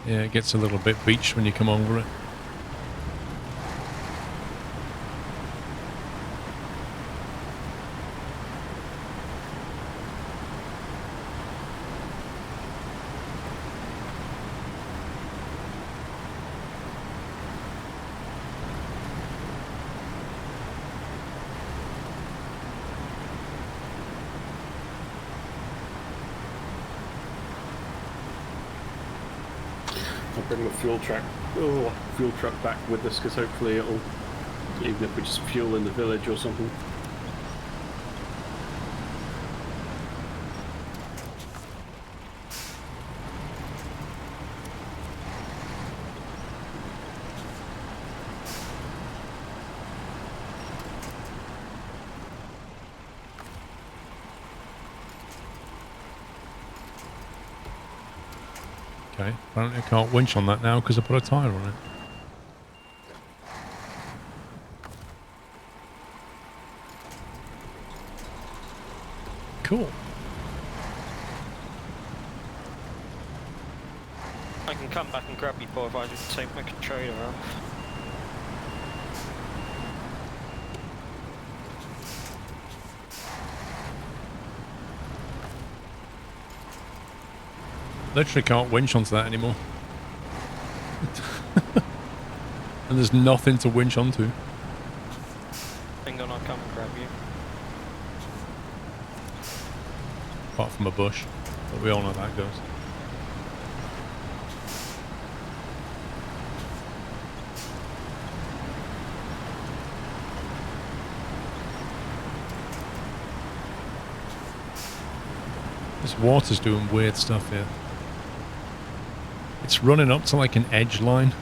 Yeah, it gets a little bit beached when you come over it. I'll bring the fuel truck back with us, because hopefully it'll, even if we just fuel in the village or something. Okay, apparently I can't winch on that now because I put a tyre on it. Cool. I can come back and grab you, Paul, if I just take my controller off. Literally can't winch onto that anymore. And there's nothing to winch onto. Hang on, I'll come and grab you. Apart from a bush. But we all know how that goes. This water's doing weird stuff here. It's running up to like an edge line.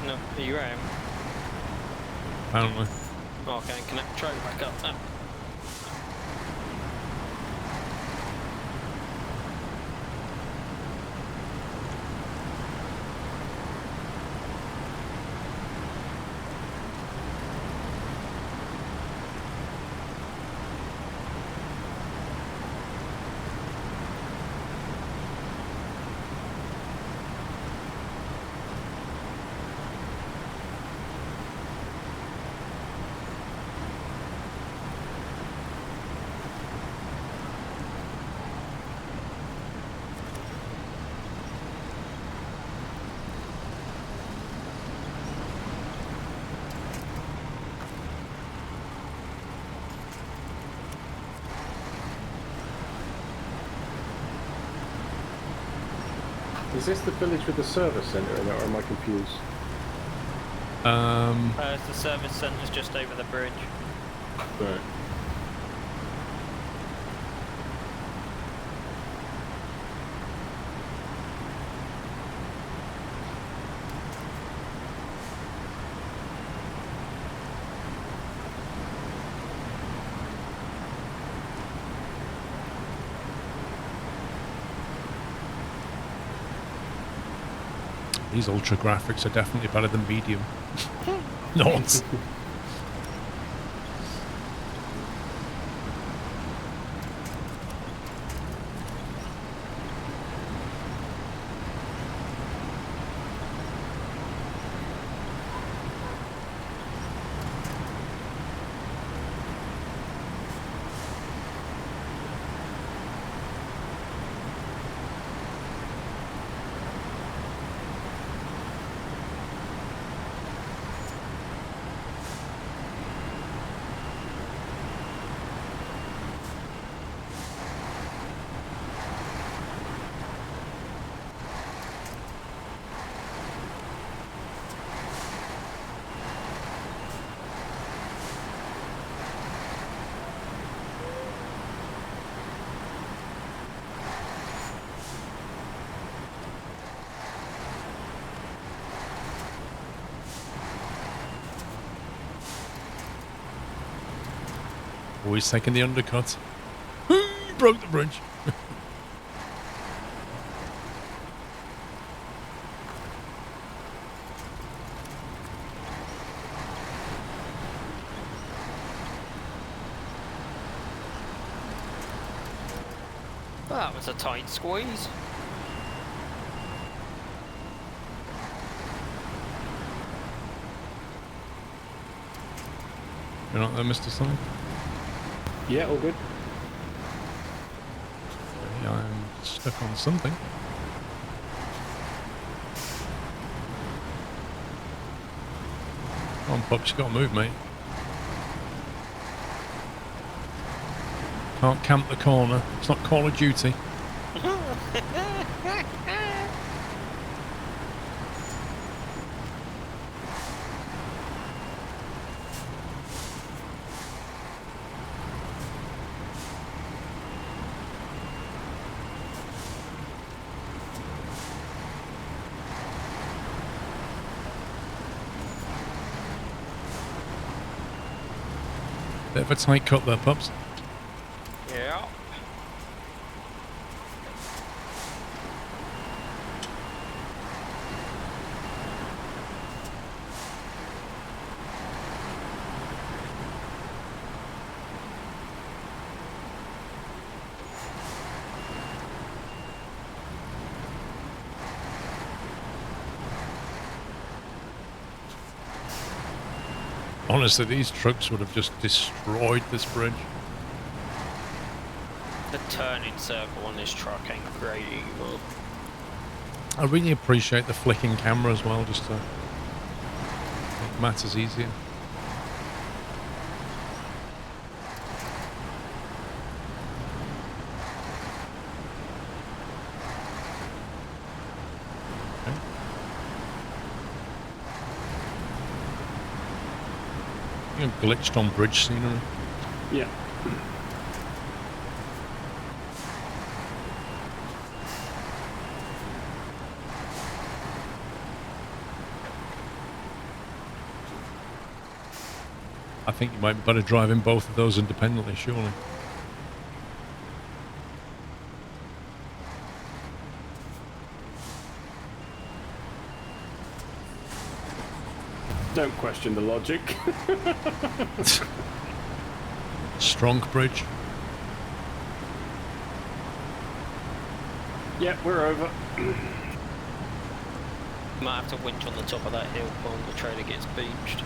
No, are you around? Apparently. Oh, okay, connect the trailer back up then. Is this the village with the service centre in it, or am I confused? The service centre's just over the bridge. Right. These ultra graphics are definitely better than medium. Not. Oh, he's taking the undercut. Broke the bridge. That was a tight squeeze. You're not there, Mr. Sunny? Yeah, all good. Okay, I'm stuck on something. Come on, Pups, you gotta move, mate. Can't camp the corner. It's not Call of Duty. Bit of a tight cut there, Pups. Yeah. Honestly, these trucks would have just destroyed this bridge. The turning circle on this truck ain't great either. I really appreciate the flicking camera as well, just to make matters easier. Okay. You're glitched on bridge scenery. Yeah. I think you might be better driving both of those independently, surely. Don't question the logic. Strong bridge. Yeah, we're over. Might have to winch on the top of that hill while the trailer gets beached.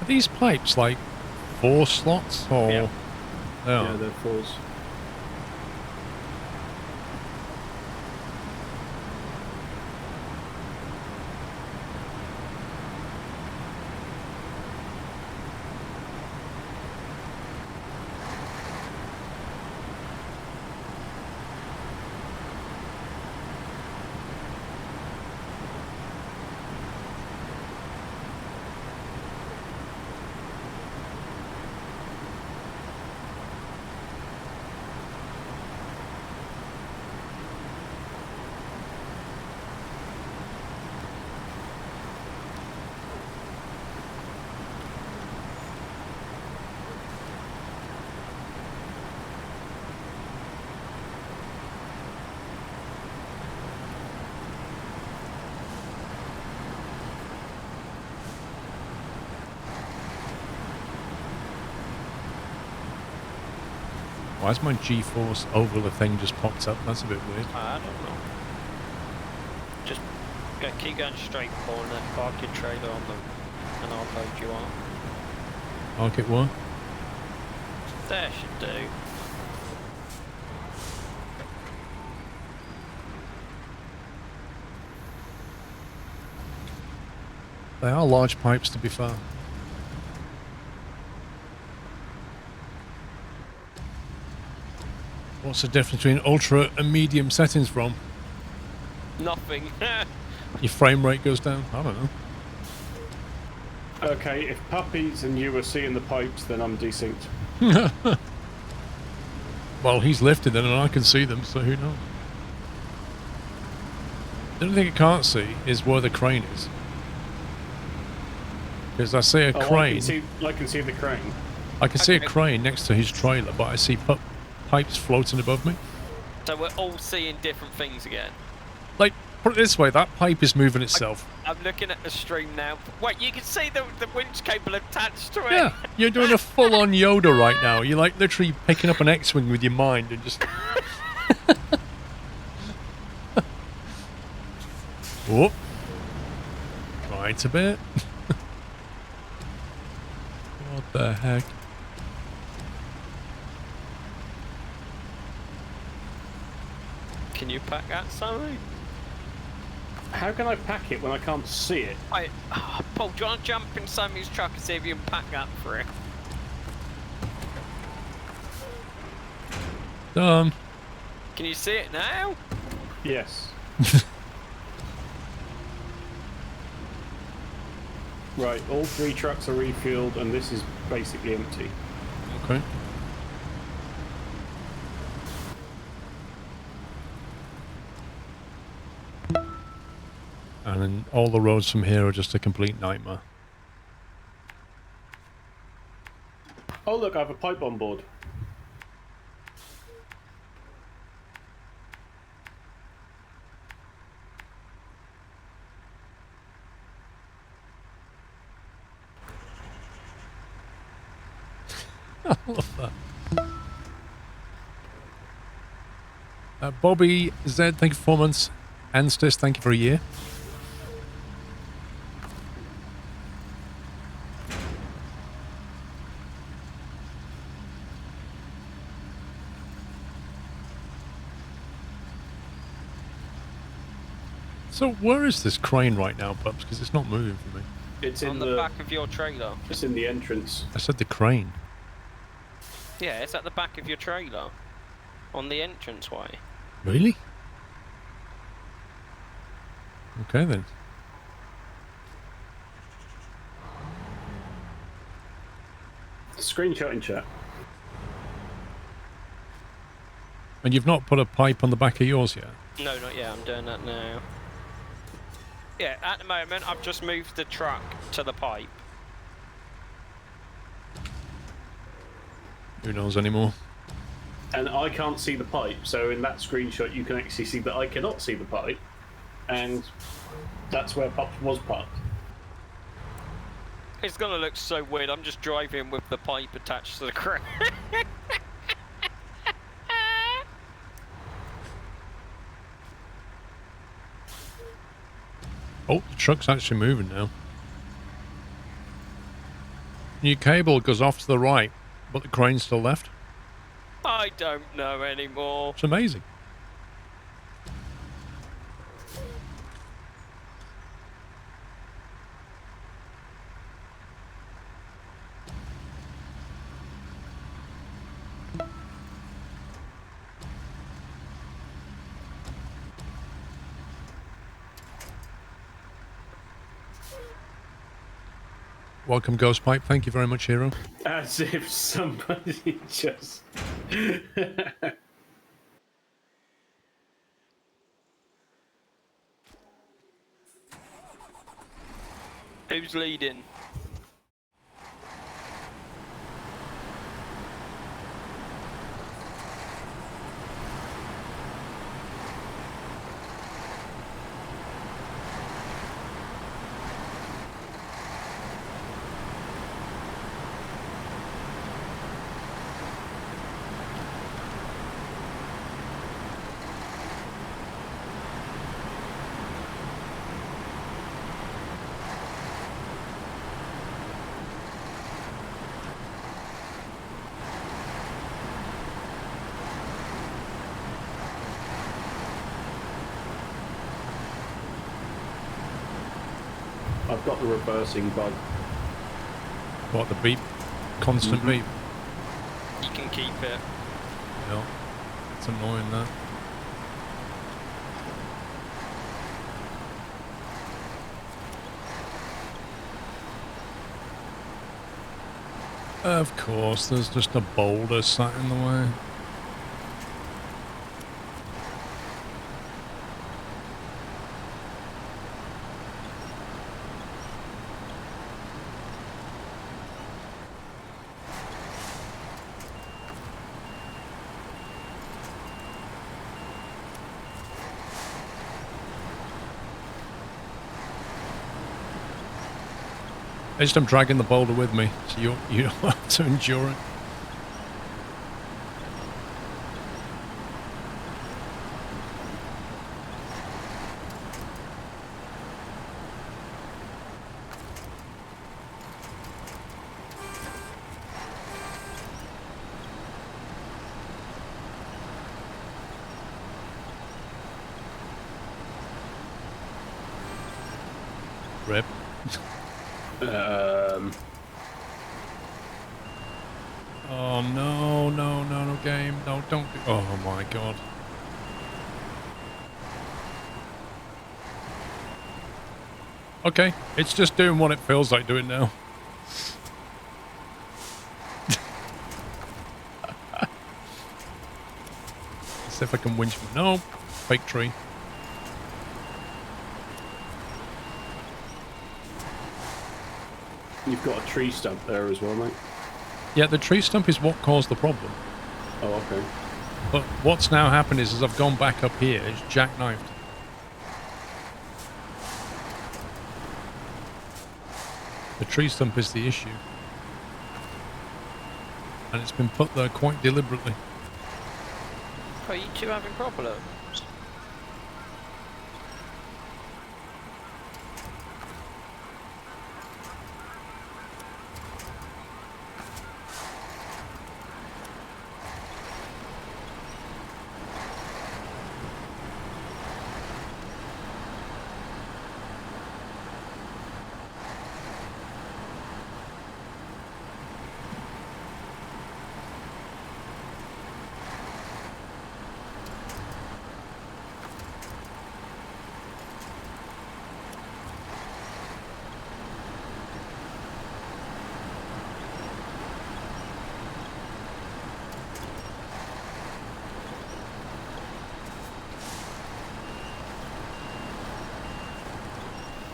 Are these pipes like 4 slots or? Yeah. They are. Yeah, they're fours. Why's my G-force overler thing just popped up? That's a bit weird. I don't know. Just keep going straight forward and then park your trailer on them and I'll load you on. Park it what? There should do. They are large pipes, to be fair. What's the difference between ultra and medium settings from? Nothing. Your frame rate goes down? I don't know. Okay, if puppies and you are seeing the pipes, then I'm desynced. Well, he's lifted them and I can see them, so who knows? The only thing I can't see is where the crane is. Because I see a crane. I can see the crane. I can see a crane next to his trailer, but I see pipes floating above me. So we're all seeing different things again. Like, put it this way, that pipe is moving itself. I'm looking at the stream now. Wait, you can see the winch cable attached to it. Yeah, you're doing a full-on Yoda right now. You're like literally picking up an X-Wing with your mind and just... Whoop. Right a bit. What the heck? Can you pack that, Sammy? How can I pack it when I can't see it? Paul, do you want to jump in Sammy's truck and see if you can pack that for it? Done. Can you see it now? Yes. Right, all 3 trucks are refueled and this is basically empty. Okay. And then all the roads from here are just a complete nightmare. Oh look, I have a pipe on board. I love that. Bobby Z, thank you for 4 months. Anstis, thank you for a year. So where is this crane right now, Pups? Because it's not moving for me. It's on the back of your trailer. It's in the entrance. I said the crane. Yeah, it's at the back of your trailer. On the entranceway. Really? Okay then. Screenshot in chat. And you've not put a pipe on the back of yours yet? No, not yet. I'm doing that now. Yeah, at the moment, I've just moved the truck to the pipe. Who knows anymore? And I can't see the pipe, so in that screenshot you can actually see that I cannot see the pipe. And that's where Pops was parked. It's gonna look so weird. I'm just driving with the pipe attached to the crane. Oh, the truck's actually moving now. New cable goes off to the right, but the crane's still left. I don't know anymore. It's amazing. Welcome, Ghost Pipe. Thank you very much, Hero. As if somebody just... Who's leading? I've got the reversing bug. What, the beep? Constant beep? You can keep it. Yeah. It's annoying, that. Of course, there's just a boulder sat in the way. I just am dragging the boulder with me, so you don't have to endure it. Rip. Oh no, no, no, no, game. No, don't do. Oh my god. Okay, it's just doing what it feels like doing now. Let's see if I can winch. No, fake tree. You've got a tree stump there as well, mate. Yeah, the tree stump is what caused the problem. Oh, okay. But what's now happened is, as I've gone back up here, it's jackknifed. The tree stump is the issue. And it's been put there quite deliberately. Are you two having problems?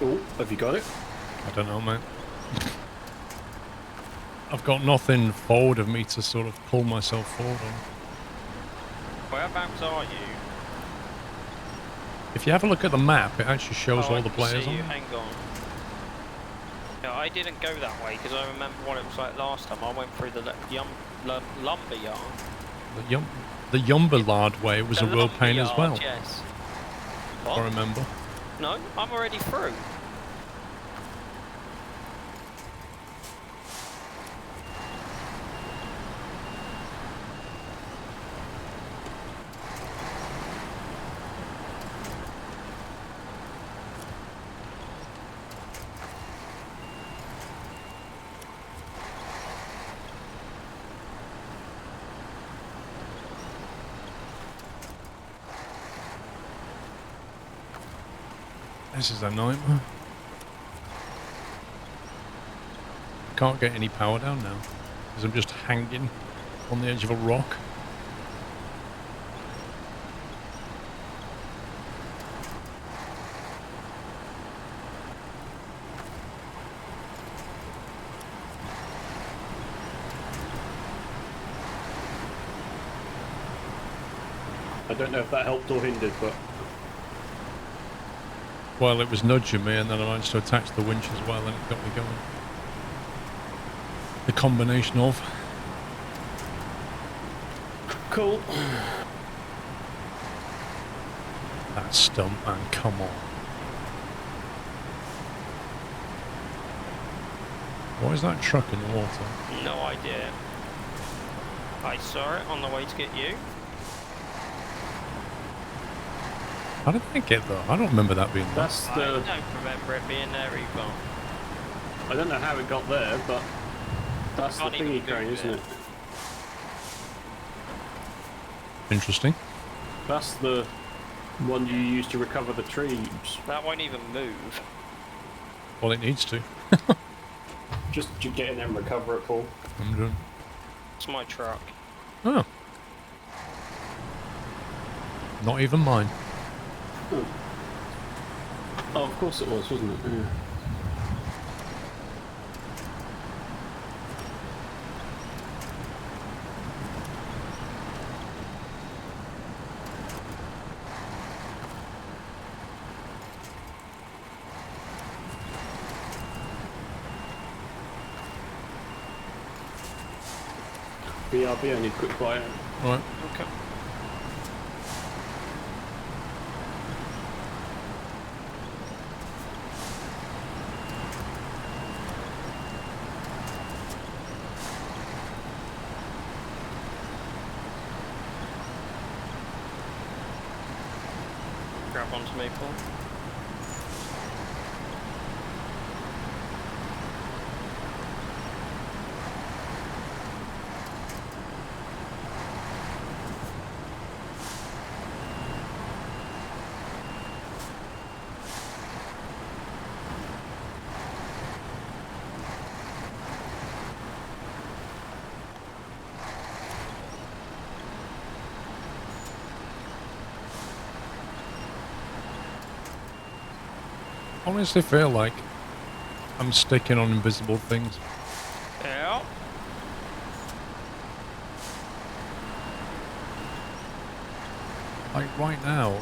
Oh, have you got it? I don't know, mate. I've got nothing forward of me to sort of pull myself forward on. Whereabouts are you? If you have a look at the map, it actually shows all the players see on you. it. Hang on. Yeah, I didn't go that way because I remember what it was like last time. I went through the lumber yard. The Yumberlard way was a The real pain as well, lumberyard, yes. I What? remember. No, I'm already through. This is a nightmare. Can't get any power down now because I'm just hanging on the edge of a rock. I don't know if that helped or hindered, but Well, it was nudging me, and then I managed to attach the winch as well, and it got me going. The combination of. cool. That stump, man, come on. Why is that truck in the water? No idea. I saw it on the way to get you. How did that get there? I don't remember that being there. That's I the. don't remember it being there either. I don't know how it got there, but that's the Can't even thingy crane, move isn't it. it? Interesting. That's the one you use to recover the trees. That won't even move. Well, it needs to. Just to get in there and recover it, Paul. I'm doing. It's my truck. Oh. Not even mine. Oh, of course it was, wasn't it? Yeah. BRB, I need quick fire. Right. Okay. Grab onto me, Paul. I honestly feel like I'm sticking on invisible things. Yeah. Like right now.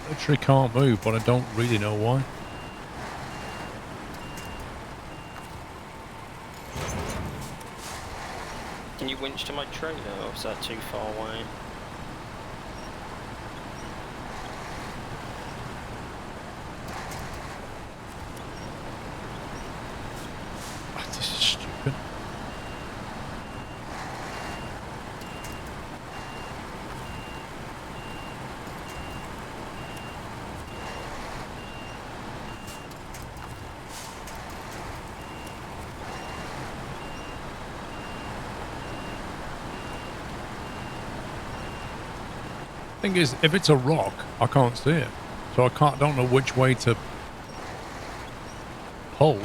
Literally can't move, but I don't really know why. Can you winch to my trailer, or is that too far away? Ah, this is stupid. Thing is, if it's a rock, I can't see it, so don't know which way to pull.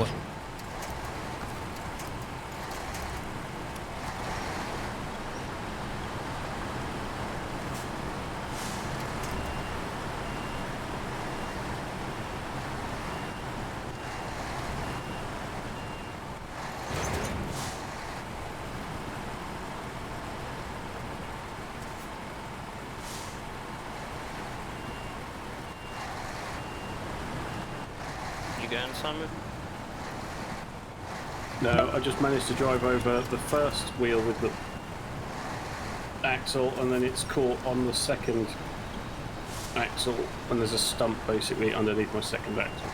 You going, Simon? No, I just managed to drive over the first wheel with the axle, and then it's caught on the second axle, and there's a stump basically underneath my second axle.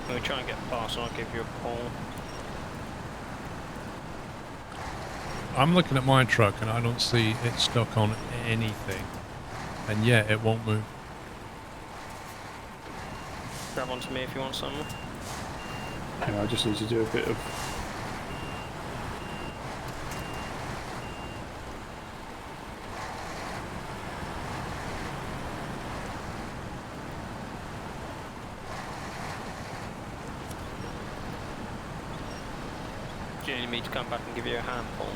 We'll try and get past and I'll give you a call. I'm looking at my truck and I don't see it stuck on anything, and yet it won't move. Grab onto me if you want something. Yeah, I just need to do a bit of. Do you need me to come back and give you a hand, Paul?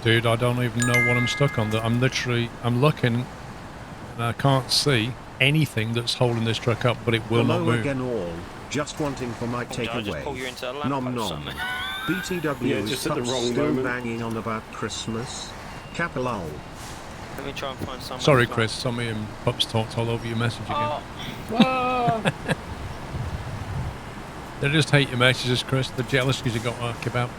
Dude, I don't even know what I'm stuck on. I'm looking and I can't see anything that's holding this truck up, but it will not Hello move. again all, just wanting for my Or did I just pull takeaway. you into a Nom lamp or nom. something? BTW Yeah, is just at the Pups wrong still moment. banging on about Christmas. Capilol. Let me try and find someone. Sorry, who's not- Chris. Somebody in Pups talked all over your message again. Oh, They just hate your messages, Chris. They're jealous because you got work about.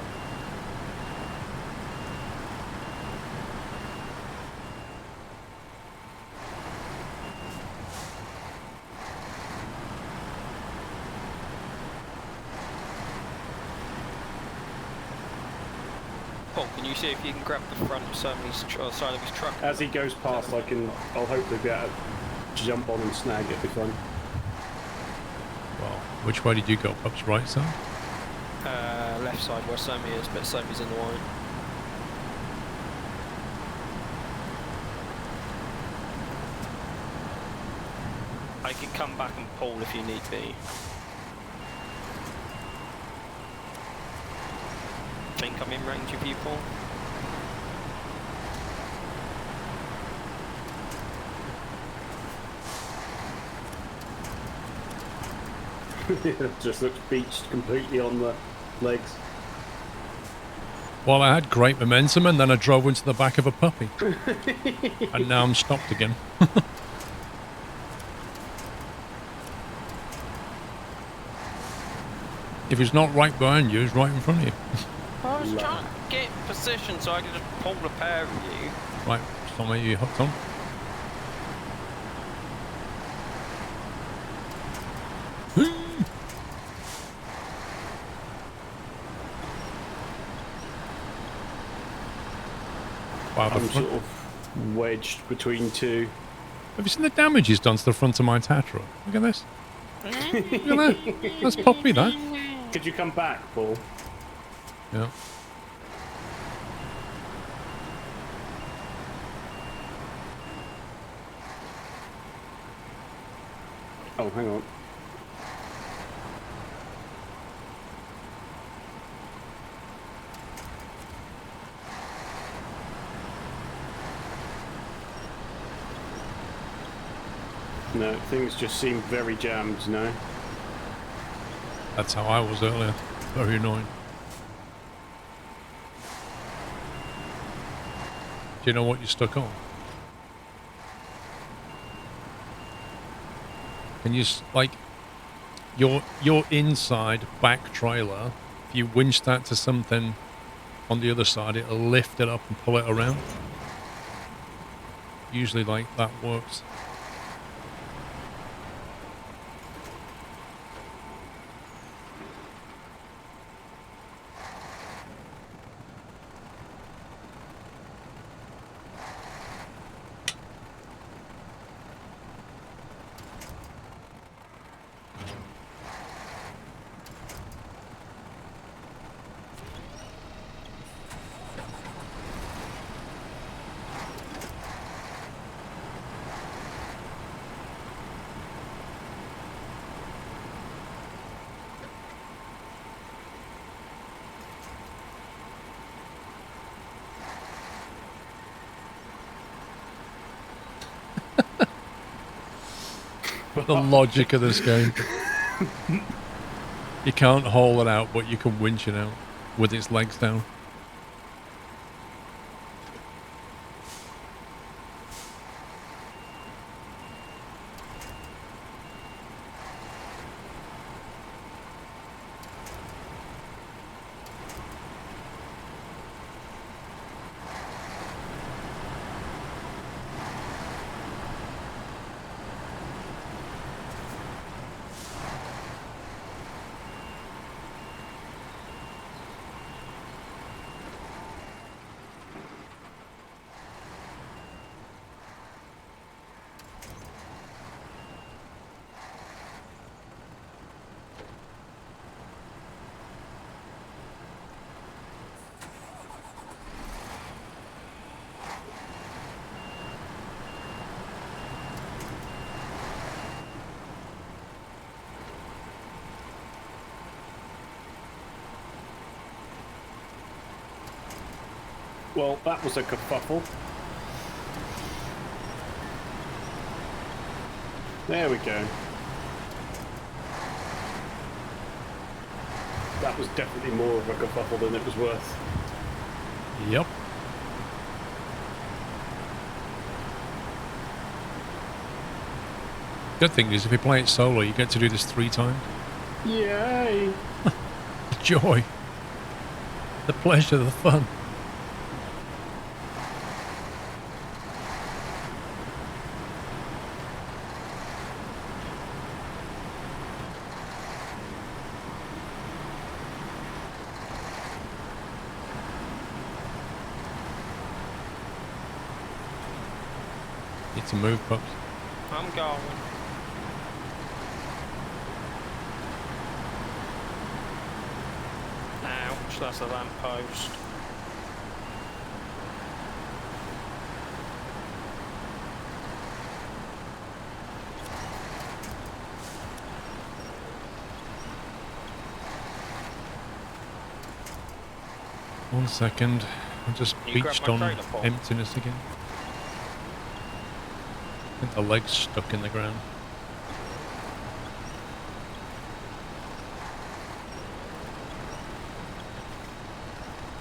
Paul, can you see if you can grab the front of side of his truck? As he goes past, I'll hopefully be able to jump on and snag it. Be fun. Well, which way did you go? Pups, right side? Left side where Somi is, but Somi's in the line. I can come back and pull if you need be. Think I'm in range of you, Paul? It just looks beached completely on the legs. Well, I had great momentum and then I drove into the back of a puppy. And now I'm stopped again. If he's not right behind you, he's right in front of you. I was trying to get in position so I could just pull the pair of you. Right, Tommy, you hooked on? Wow, I'm sort of wedged between two. Have you seen the damage he's done to the front of my Tatra? Look at this. Look at that. That's poppy, that. Could you come back, Paul? Yeah. Oh, hang on. No, things just seem very jammed now. That's how I was earlier. Very annoying. Do you know what you're stuck on? Can you, like, your inside back trailer, if you winch that to something on the other side, it'll lift it up and pull it around. Usually, like, that works. The logic of this game. You can't haul it out, but you can winch it out with its legs down. Well, that was a kerfuffle. There we go. That was definitely more of a kerfuffle than it was worth. Yep. Good thing is if you play it solo, you get to do this 3 times. Yay! The joy. The pleasure, the fun. Need to move, pups. I'm going. Ouch, that's a lamppost. One second. I just You grab beached my on trailer, Paul? emptiness again. I think the leg's stuck in the ground.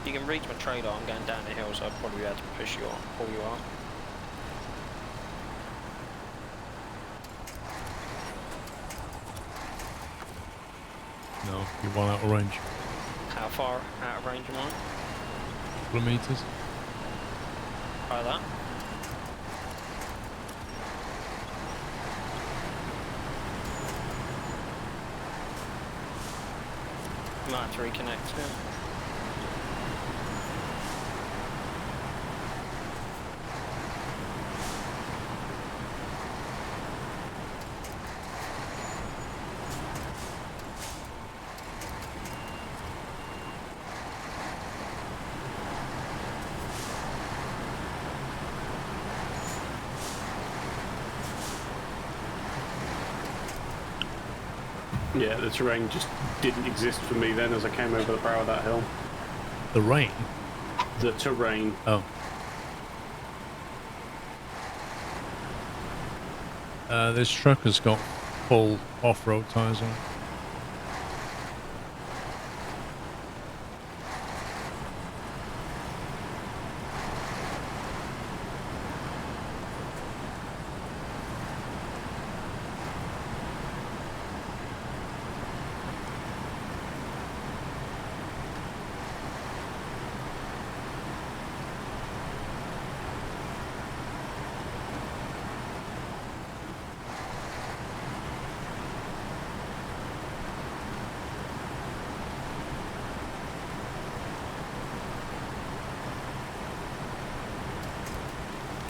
You can reach my trailer, I'm going down the hill, so I'd probably be able to push you on, pull you on. No, you're well out of range. How far out of range am I? Couple of meters. Try that. Might have to reconnect here. Yeah, the terrain just didn't exist for me then as I came over the brow of that hill. The rain? The terrain. Oh. This truck has got full off-road tyres on it.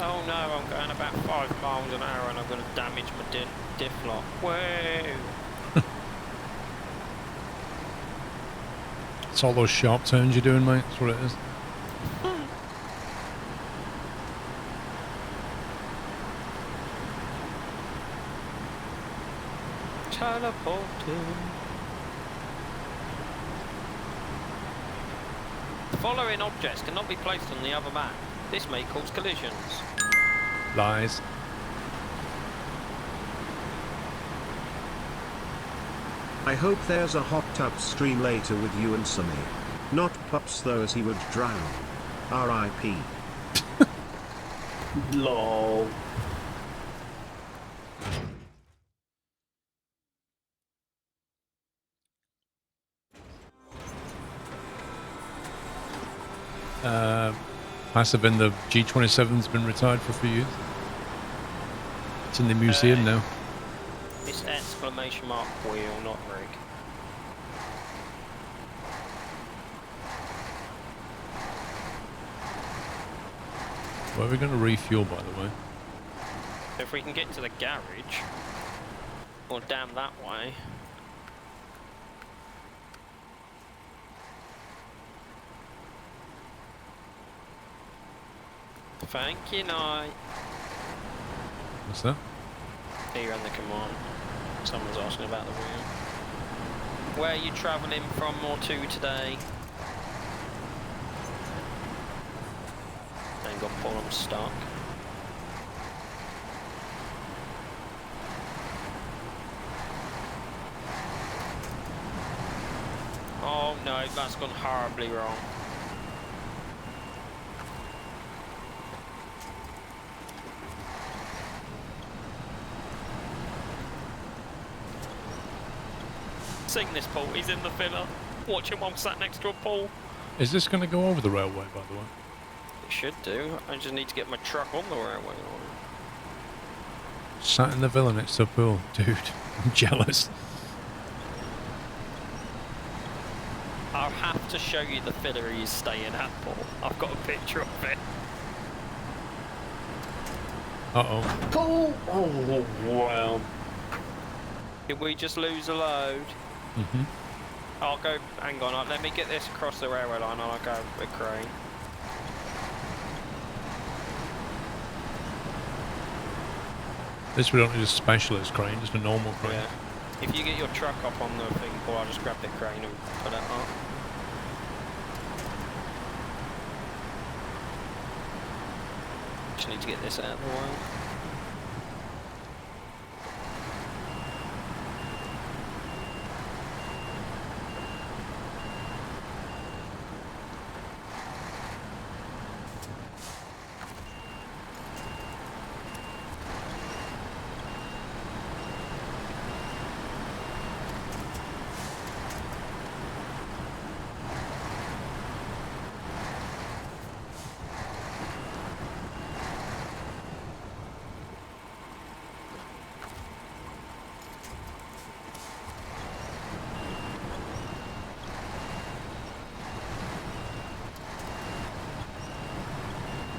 Oh no, I'm going about 5 miles an hour and I'm going to damage my diff lock. Whoa! It's all those sharp turns you're doing, mate. That's what it is. Teleporting. The following objects cannot be placed on the other map. This may cause collisions. Lies. I hope there's a hot tub stream later with you and Sunny. Not Pups though, as he would drown. R.I.P. LOL. Passive in the G27's been retired for a few years. It's in the museum now. It's exclamation mark wheel, not rig. Where are we going to refuel, by the way? If we can get to the garage, or down that way. Thank you, Night. What's that? Here on the command. Someone's asking about the wheel. Where are you travelling from or to today? Hang on, Paul, I'm stuck. Oh no, that's gone horribly wrong. Sing this, Paul. He's in the filler. Watch him while I'm sat next to a pool. Is this going to go over the railway, by the way? It should do. I just need to get my truck on the railway. Sat in the villa next to a pool. Dude, I'm jealous. I'll have to show you the filler he's staying at, Paul. I've got a picture of it. Uh-oh. Pull! Oh, wow. Did we just lose a load? Mm-hmm. I'll go, hang on, let me get this across the railway line and I'll go with crane. This we don't need a specialist crane, just a normal crane. Yeah. If you get your truck up on the thing, Paul, I'll just grab the crane and put it up. Just need to get this out of the way.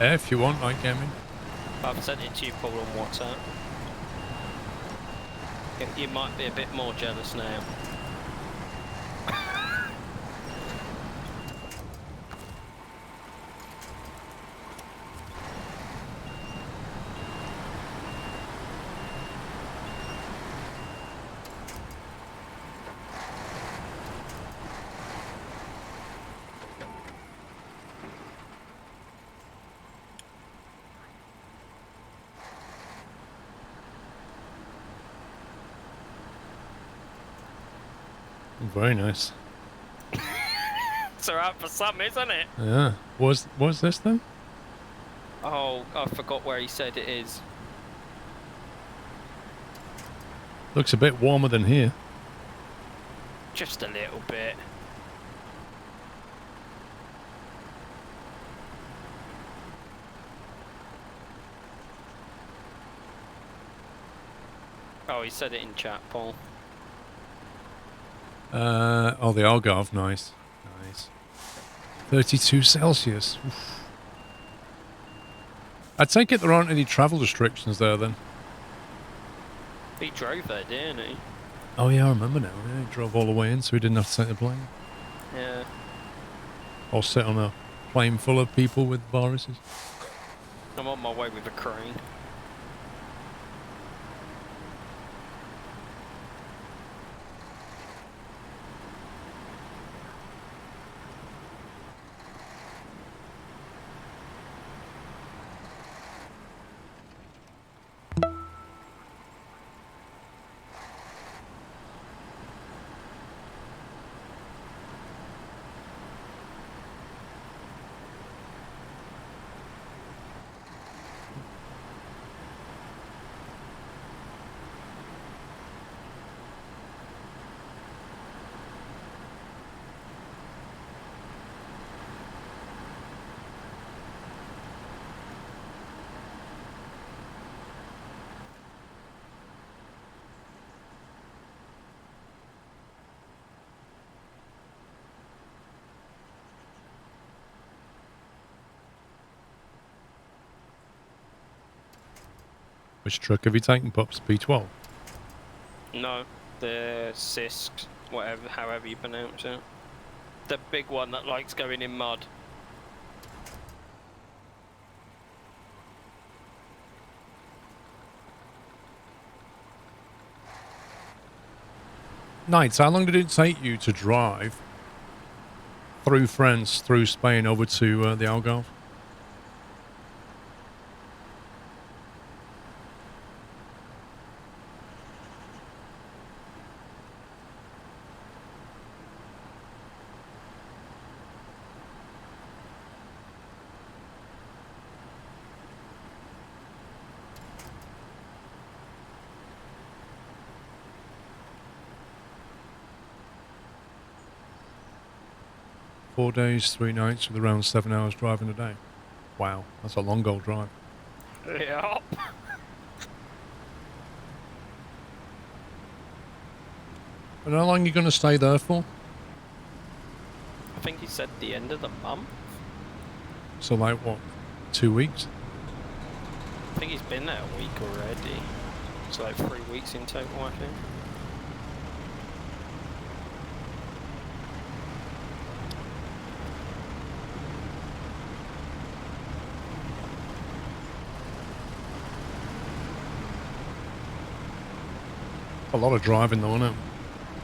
Yeah, if you want, I can. I've sent it to you, Paul, on WhatsApp. You might be a bit more jealous now. Very nice. It's alright for some, isn't it? Yeah. What's this then? Oh, I forgot where he said it is. Looks a bit warmer than here. Just a little bit. Oh, he said it in chat, Paul. Oh, the Algarve, nice. Nice. 32 Celsius. Oof. I take it there aren't any travel restrictions there then. He drove there, didn't he? Oh yeah, I remember now. Yeah, he drove all the way in so he didn't have to take the plane. Yeah. Or sit on a plane full of people with viruses. I'm on my way with a crane. Which truck have you taken, Pops? B12? No, the Sisk, whatever, however you pronounce it. The big one that likes going in mud. Nights, how long did it take you to drive through France, through Spain, over to the Algarve? Four days, 3 nights with around 7 hours driving a day. Wow, that's a long old drive. Yeah. And how long are you going to stay there for? I think he said the end of the month. So like what, 2 weeks? I think he's been there a week already. It's like 3 weeks in total, I think. A lot of driving though, isn't it?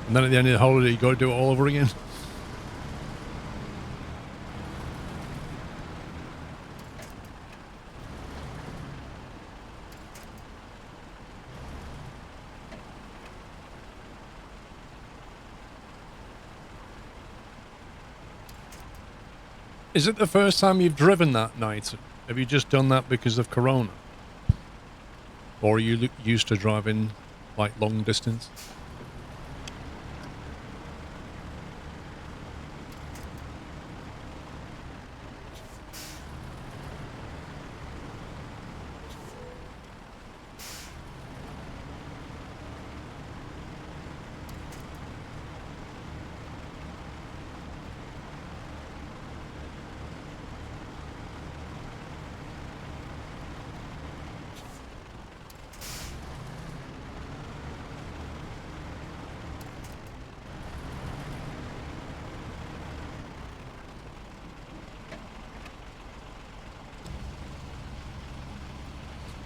And then at the end of the holiday, you got to do it all over again. Is it the first time you've driven that night? Have you just done that because of Corona? Or are you used to driving like long distance?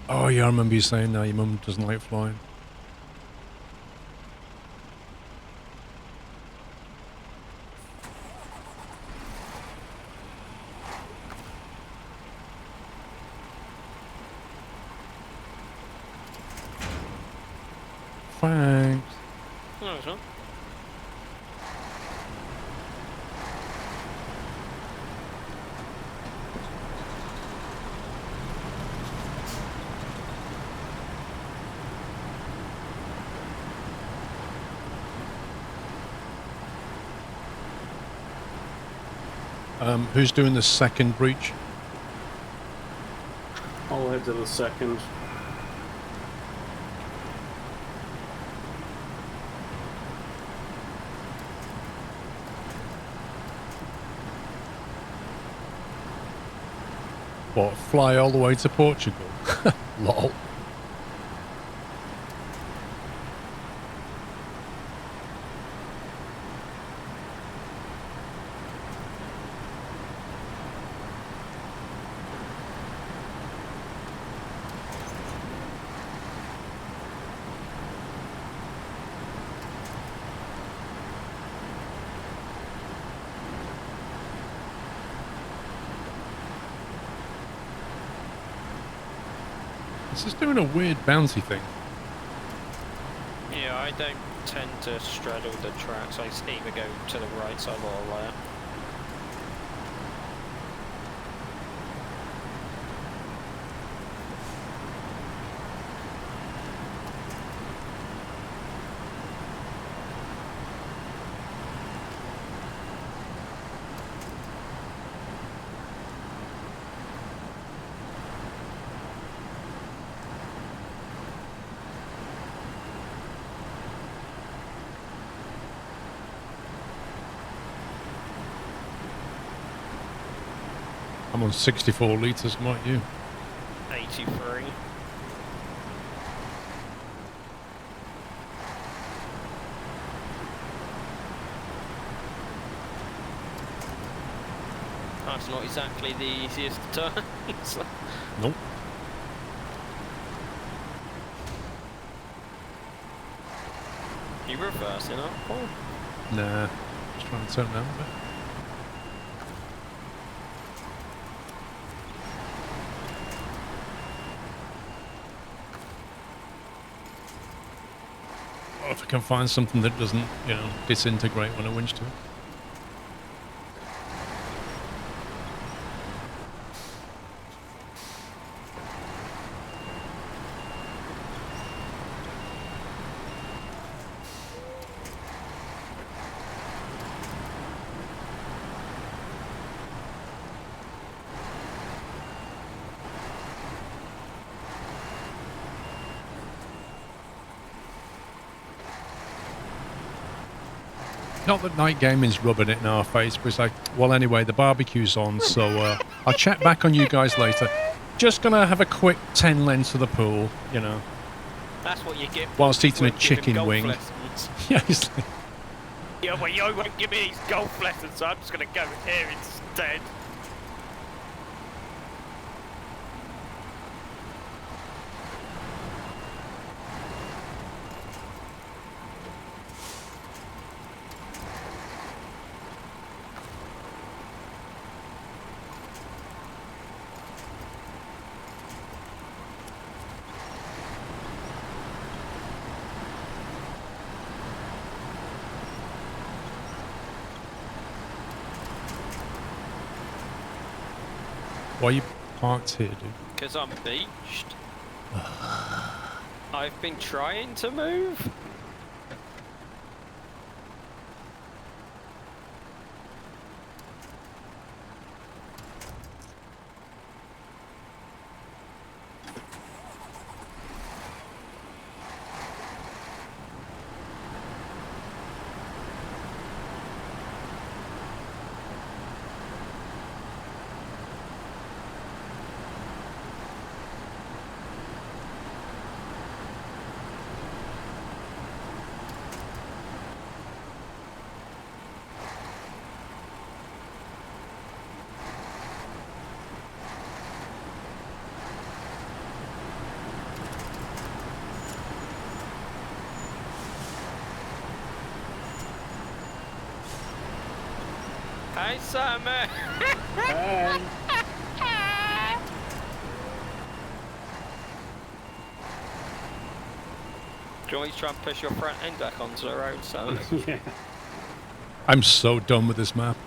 Oh yeah, I remember you saying that your mum doesn't like flying. Thanks. No, it's not. Who's doing the second breach? I'll head to the second. What, fly all the way to Portugal? Lol. This is doing a weird bouncy thing. Yeah, I don't tend to straddle the tracks. I either go to the right side or left. I'm on 64 litres, might you? 83. That's not exactly the easiest turn. Nope. You reversing up, Paul? Nah. Just trying to turn down a bit. Oh, if I can find something that doesn't, you know, disintegrate when I winch to it. Not that night gaming's rubbing it in our face, but it's like, well, anyway, the barbecue's on, so I'll chat back on you guys later. Just gonna have a quick 10 lengths of the pool, you know, That's what you get. whilst eating a when giving chicken golf wing. lessons. Yeah, he's like, Yeah, well, you won't give me these golf lessons, so I'm just gonna go here instead. why are you parked here, dude? Because I'm beached. I've been trying to move. Hey, Summer. Hey. Do you want me to try and push your front end back onto the road, Summer? Yeah. I'm so done with this map.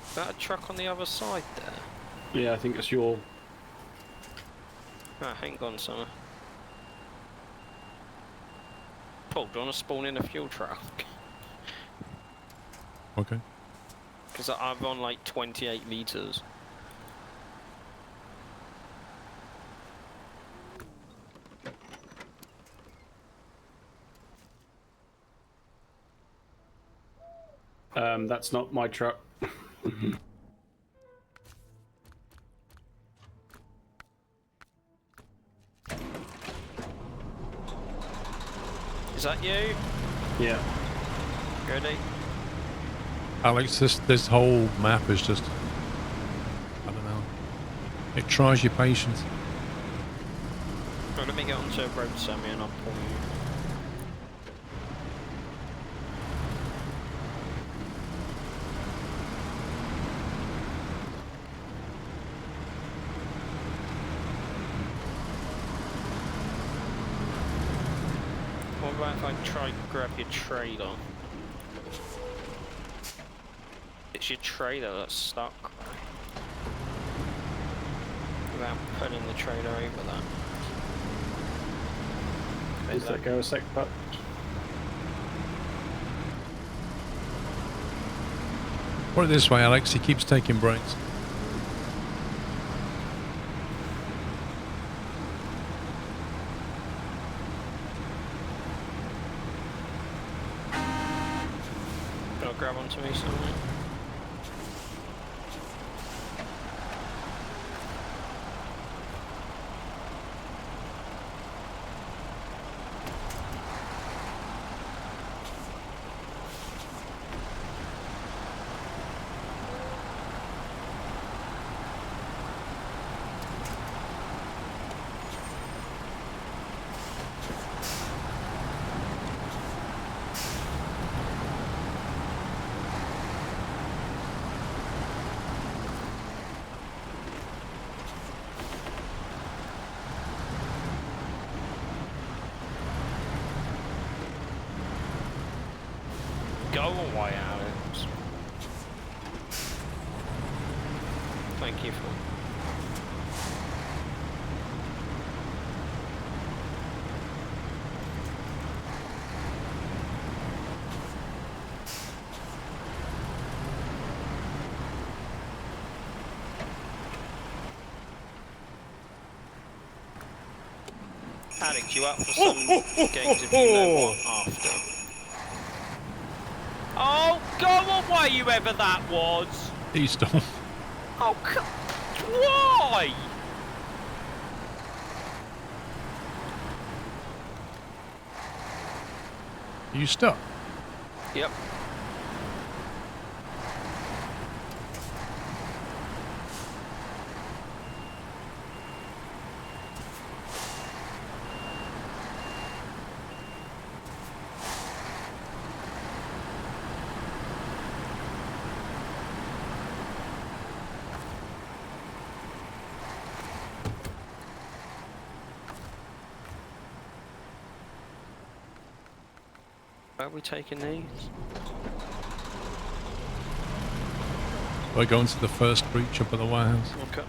Is that a truck on the other side there? Yeah, I think it's your... Ah, hang on, Summer. Paul, do you want to spawn in a fuel truck? Okay. Because I'm on like 28 litres. That's not my truck. Is that you? Yeah. Ready? Alex, this whole map is just, I don't know. It tries your patience. Right, let me get onto a road, Sammy, and I'll pull you. What about if I try and grab your trailer? It's your trailer that's stuck. Without putting the trailer over that. Is that go a sec, but Put it this way, Alex, he keeps taking breaks. Gonna grab onto me somewhere. Go away, Alex. Thank you for... Alex, you up for some games if you know what after? Oh, go away, whoever that was! Easton. Oh, why? Are you stuck? Yep. Are we taking these? We're going to the first breach up at the warehouse. Okay.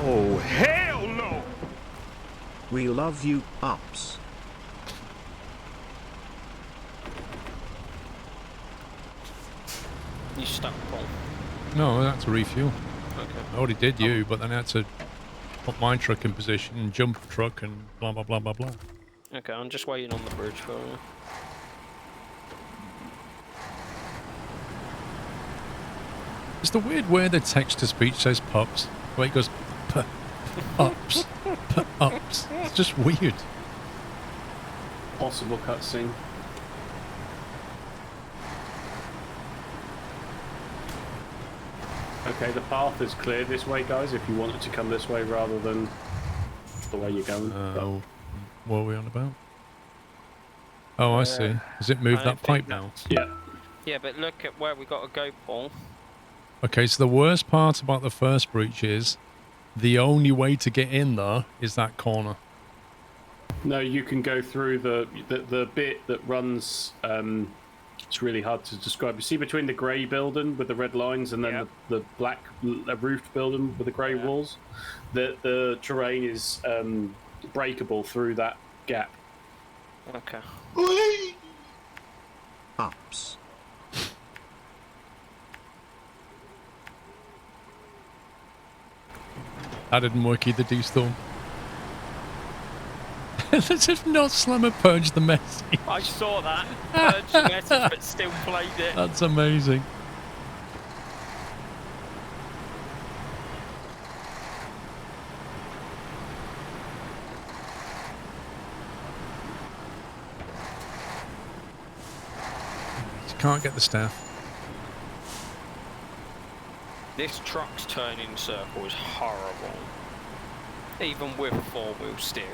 Oh, hell no! We love you, ups. You stuck, Paul. No, that's a refuel. Okay. I already did you, but then I had to put my truck in position and jump the truck and blah, blah, blah, blah, blah. Okay, I'm just waiting on the bridge for you. It's the weird way the text-to-speech says pups. The way it goes, ups, ups. It's just weird. Possible cutscene. Okay, the path is clear this way, guys, if you wanted to come this way rather than the way you're going. What are we on about? Oh, I see. Has it moved I that think pipe now? Yeah. Yeah, but look at where we got to go, Paul. Okay, so the worst part about the first breach is the only way to get in there is that corner. No, you can go through the bit that runs. It's really hard to describe. You see between the grey building with the red lines and then the black roofed building with the grey walls. The terrain is breakable through that gap. Okay. Ups. That didn't work either, D-Storm. As if not Slammer purged the message. I saw that. Purged the message, but still played it. That's amazing. Just can't get the staff. This truck's turning circle is horrible. Even with four-wheel steering.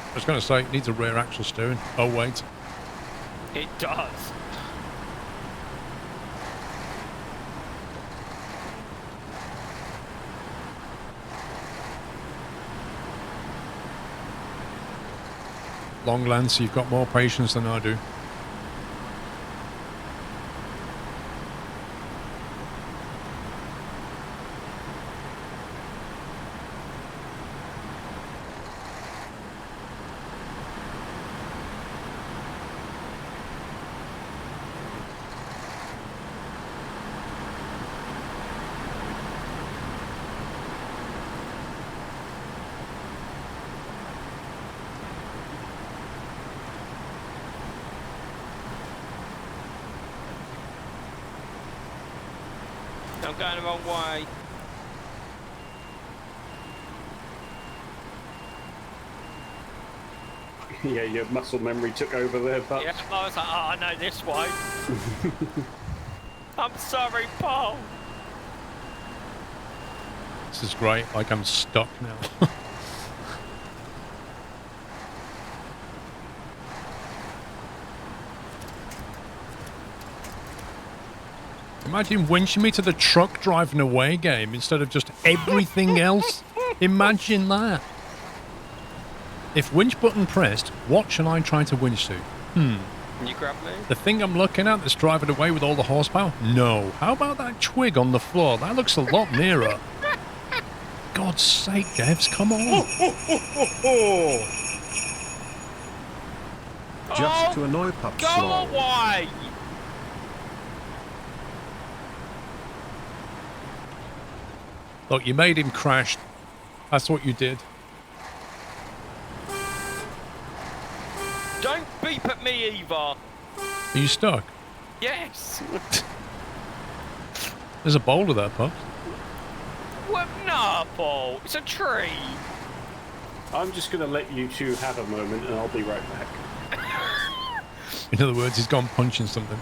I was going to say, it needs a rear axle steering. Oh, wait. It does. Long Lance, you've got more patience than I do. I'm going the wrong way. Yeah, your muscle memory took over there, but Yeah, I was like, oh, I know this way. I'm sorry, Paul. This is great. Like, I'm stuck now. Imagine winching me to the truck driving away game instead of just everything else. Imagine that. If winch button pressed, what shall I try to winch to? Can you grab me? The thing I'm looking at that's driving away with all the horsepower? No. How about that twig on the floor? That looks a lot nearer. God's sake, devs, come on. Just to annoy Pups Go lol. away! Look, you made him crash. That's what you did. Don't beep at me, Eva. Are you stuck? Yes. There's a boulder there, Pups. What? No, Paul. It's a tree. I'm just going to let you two have a moment, and I'll be right back. In other words, he's gone punching something.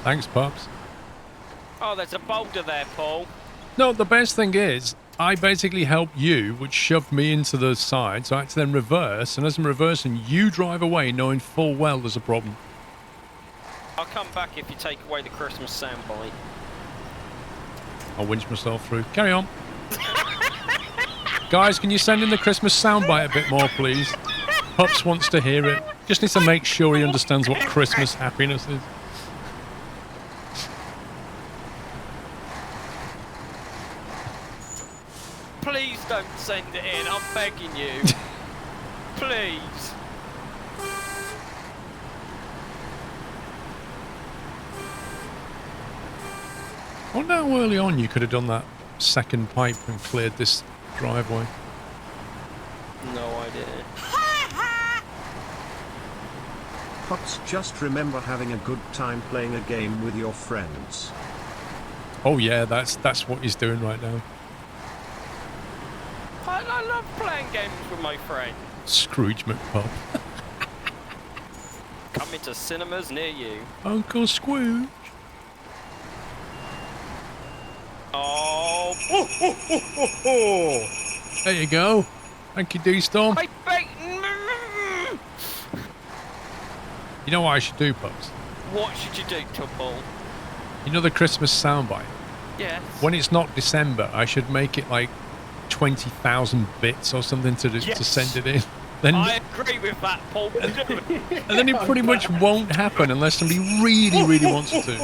Thanks, Pops. Oh, there's a boulder there, Paul. No, the best thing is, I basically helped you, which shoved me into the side, so I had to then reverse, and as I'm reversing, you drive away knowing full well there's a problem. I'll come back if you take away the Christmas soundbite. I'll winch myself through. Carry on. Guys, can you send in the Christmas soundbite a bit more, please? Pups wants to hear it. Just needs to make sure he understands what Christmas happiness is. Please don't send it in. I'm begging you. Please. I wonder how early on you could have done that second pipe and cleared this driveway. No idea. Pops, just remember having a good time playing a game with your friends. Oh yeah, that's what he's doing right now. I love playing games with my friends. Scrooge McPup. Coming to cinemas near you. Uncle Scrooge. Oh. There you go. Thank you, D-Storm. I beg. You know what I should do, Pups? What should you do, Tubble? You know the Christmas soundbite? Yes. When it's not December, I should make it like 20,000 bits or something to send it in. Then, I agree with that, Paul. and then it pretty much won't happen unless somebody really, really wants it to.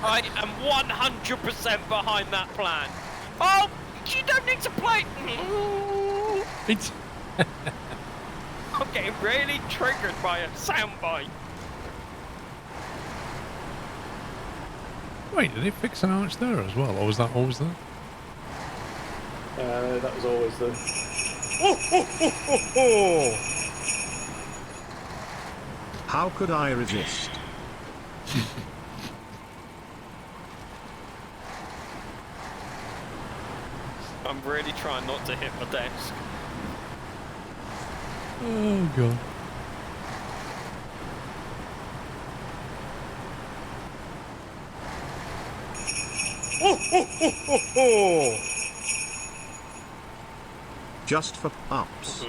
I am 100% behind that plan. Oh, you don't need to play. It's I'm getting really triggered by a soundbite. Wait, did it fix an arch there as well, or was that always there? That was always the... How could I resist? I'm really trying not to hit my desk. Oh god. Just for Pops.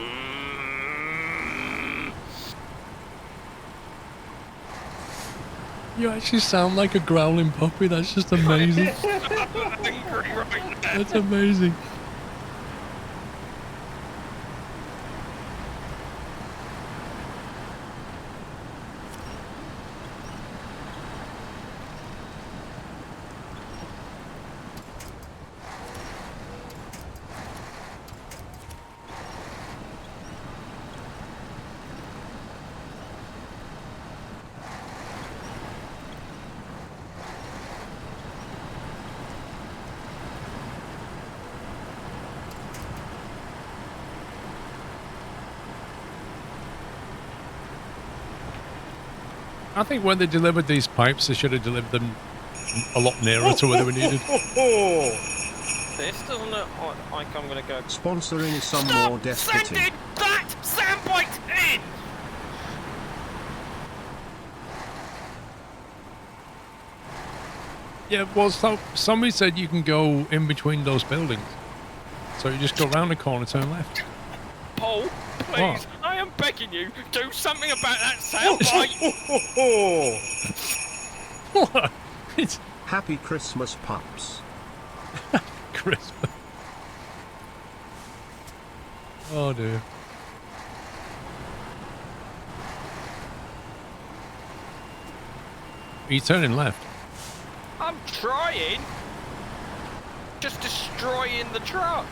You actually sound like a growling puppy. That's just amazing. Angry right now. That's amazing. I think when they delivered these pipes, they should have delivered them a lot nearer to where they were needed. This doesn't look like I'm gonna go. Sponsoring some Stop more death hitting. sending that soundbite in! Yeah, well, somebody said you can go in between those buildings. So you just go around the corner, turn left. Paul, please, What? I am begging you, do something about that soundbite! What? It's Happy Christmas, Pops. Christmas. Oh dear. Are you turning left? I'm trying! Just destroying the truck!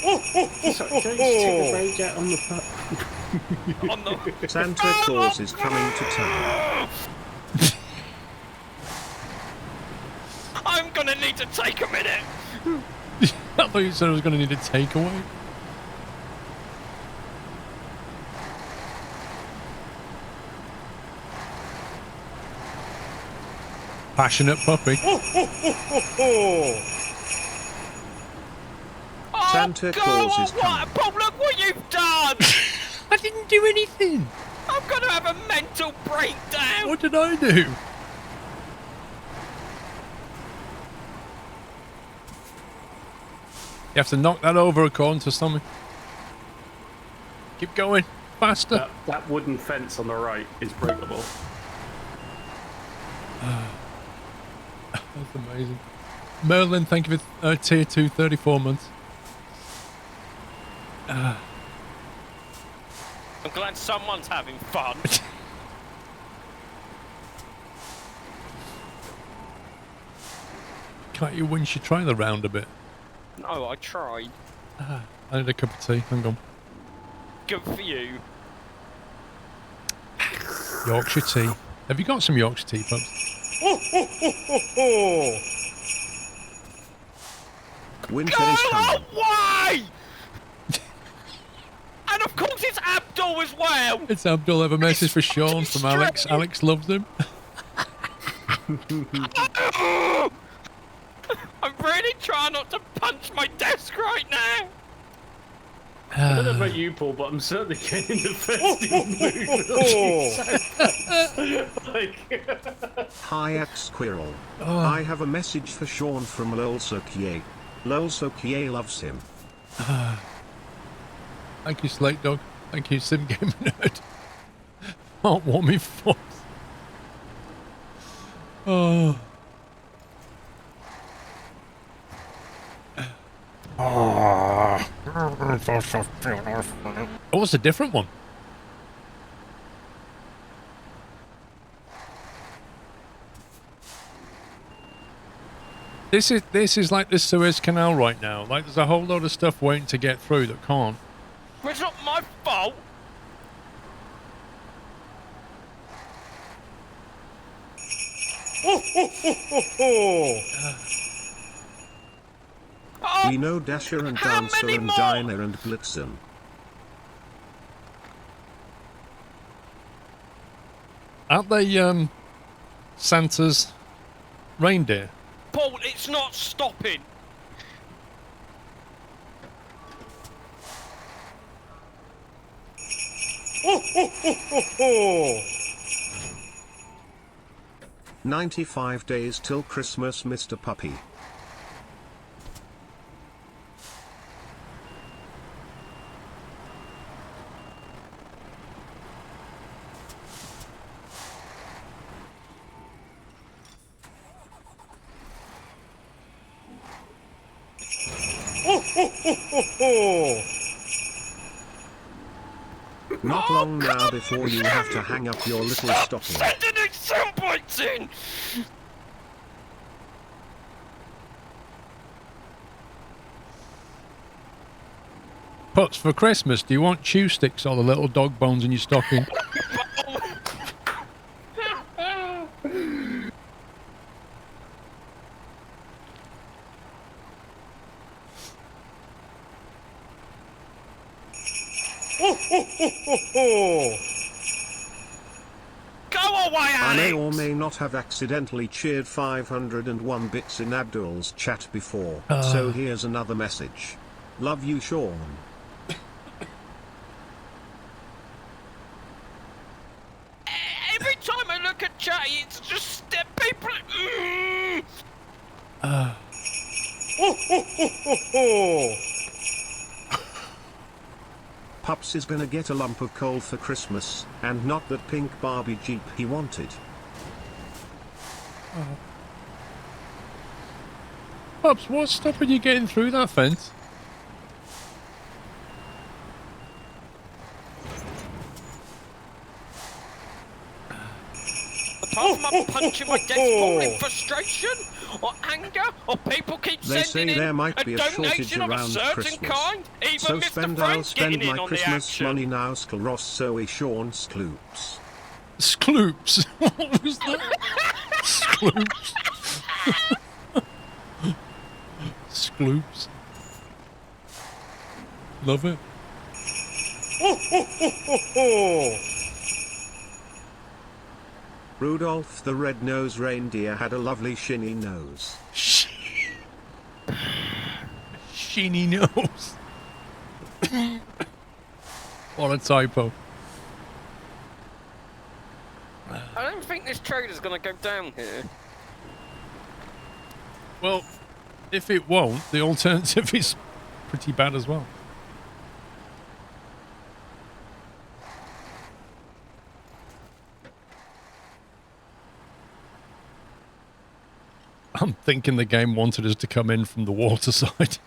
Sorry, don't you take the rage out on the pup? On the... Santa Claus is coming to town. I'm gonna need to take a minute. I thought you said I was going to need a takeaway. Passionate puppy. Santa Oh, Claus is what? coming. Paul, look what you've done! I didn't do anything. I'm gonna have a mental breakdown. What did I do? You have to knock that over according to something. Keep going. Faster. That wooden fence on the right is breakable. That's amazing. Merlin, thank you for tier 2, 34 months. I'm glad someone's having fun. Can't you win? Should try the round a bit. No, I tried. I need a cup of tea. Hang on. Good for you. Yorkshire tea. Have you got some Yorkshire tea, pups? Winter is coming. Why? And of course it's Abdul as well. It's Abdul. Have a message for Sean from Alex. Alex loves him. I'm really trying not to punch my desk right now. I don't know about you, Paul, but I'm certainly getting the festive mood. Hi at Squirrel. I have a message for Sean from Lolsokie. Lolsokie loves him. Thank you, Slate Dog. Thank you, Sim Gamer Nerd. Heartwarming force. Oh. Oh, it's a different one. This is like the Suez Canal right now. Like there's a whole load of stuff waiting to get through that can't. It's not my fault. We know Dasher and How Dancer many and more? Dinah and Blitzen. Aren't they Santa's reindeer? Paul, it's not stopping. Oh. 95 days till Christmas, Mr. Puppy. Not long now before you have to hang up your little stocking. Sending sound bites in. Puts, for Christmas, do you want chew sticks or the little dog bones in your stocking? Go away, I may Alex. or may not have accidentally cheered 501 bits in Abdul's chat before, so here's another message. Love you, Sean. Every time I look at chat, it's just people. Pups is gonna get a lump of coal for Christmas, and not that pink Barbie Jeep he wanted. Pups, what's stopping you getting through that fence? Apart from I'm punching my desk Paul in frustration, or anger, or people keep They say sending there in might a be a shortage donation of a around certain Christmas. kind. Even So Mr. I'll Frank's spend getting in my on the Christmas action. money now, Sklerosso Sean Skloops. Skloops. What was that? Skloops. Skloops. Love it. Rudolph the red-nosed reindeer had a lovely shiny nose. Sheeny nose. What a typo. I don't think this trailer's going to go down here. Well, if it won't, the alternative is pretty bad as well. I'm thinking the game wanted us to come in from the water side.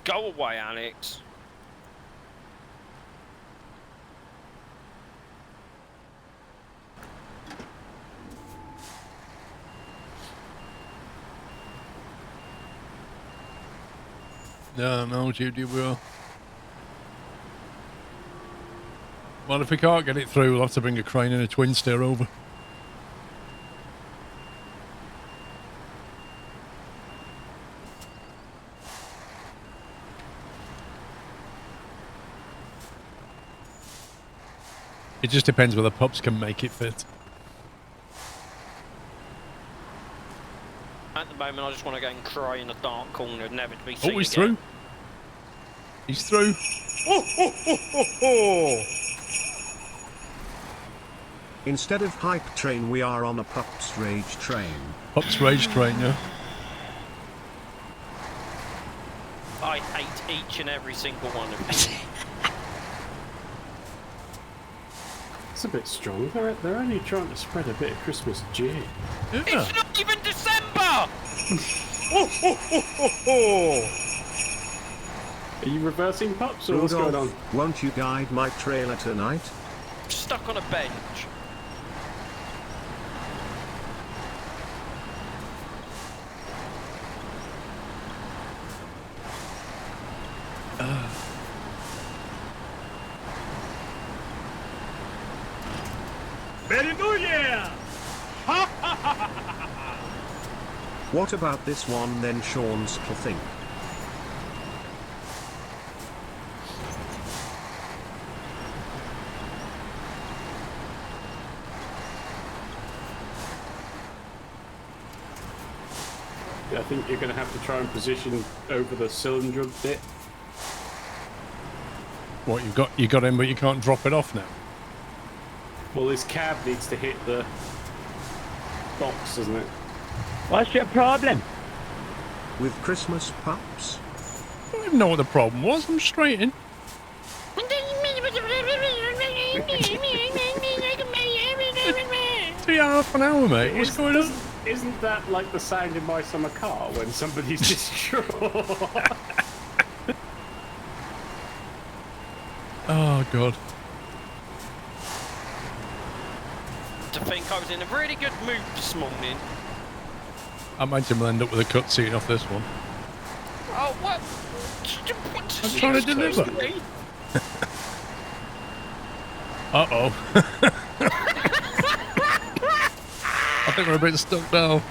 Go away, Alex. No, Judy will. Well, if we can't get it through, we'll have to bring a crane and a twin steer over. It just depends whether pups can make it fit. At the moment, I just want to go and cry in a dark corner, never to be Oh, seen he's again. through. He's through. Instead of hype train, we are on a Pups Rage train. Pups Rage train, yeah. I hate each and every single one of you. It's a bit strong. They're only trying to spread a bit of Christmas cheer. Yeah. It's not even December! Are you reversing pups or what's going on? Rudolph, won't you guide my trailer tonight? Stuck on a bench. Merry New Year! What about this one then, Sean's to think? I think you're going to have to try and position over the cylinder bit. What, you got in, but you can't drop it off now? Well, this cab needs to hit the box, doesn't it? What's your problem? With Christmas pups? I don't even know what the problem was. I'm straight in. 3.5 an hour, mate. What's going on? Isn't that like the sound in my summer car when somebody's distraught? Oh, God. To think I was in a really good mood this morning. I imagine we'll end up with a cutscene off this one. Oh, what? I'm trying to deliver. Uh-oh. I think we're a bit stuck now.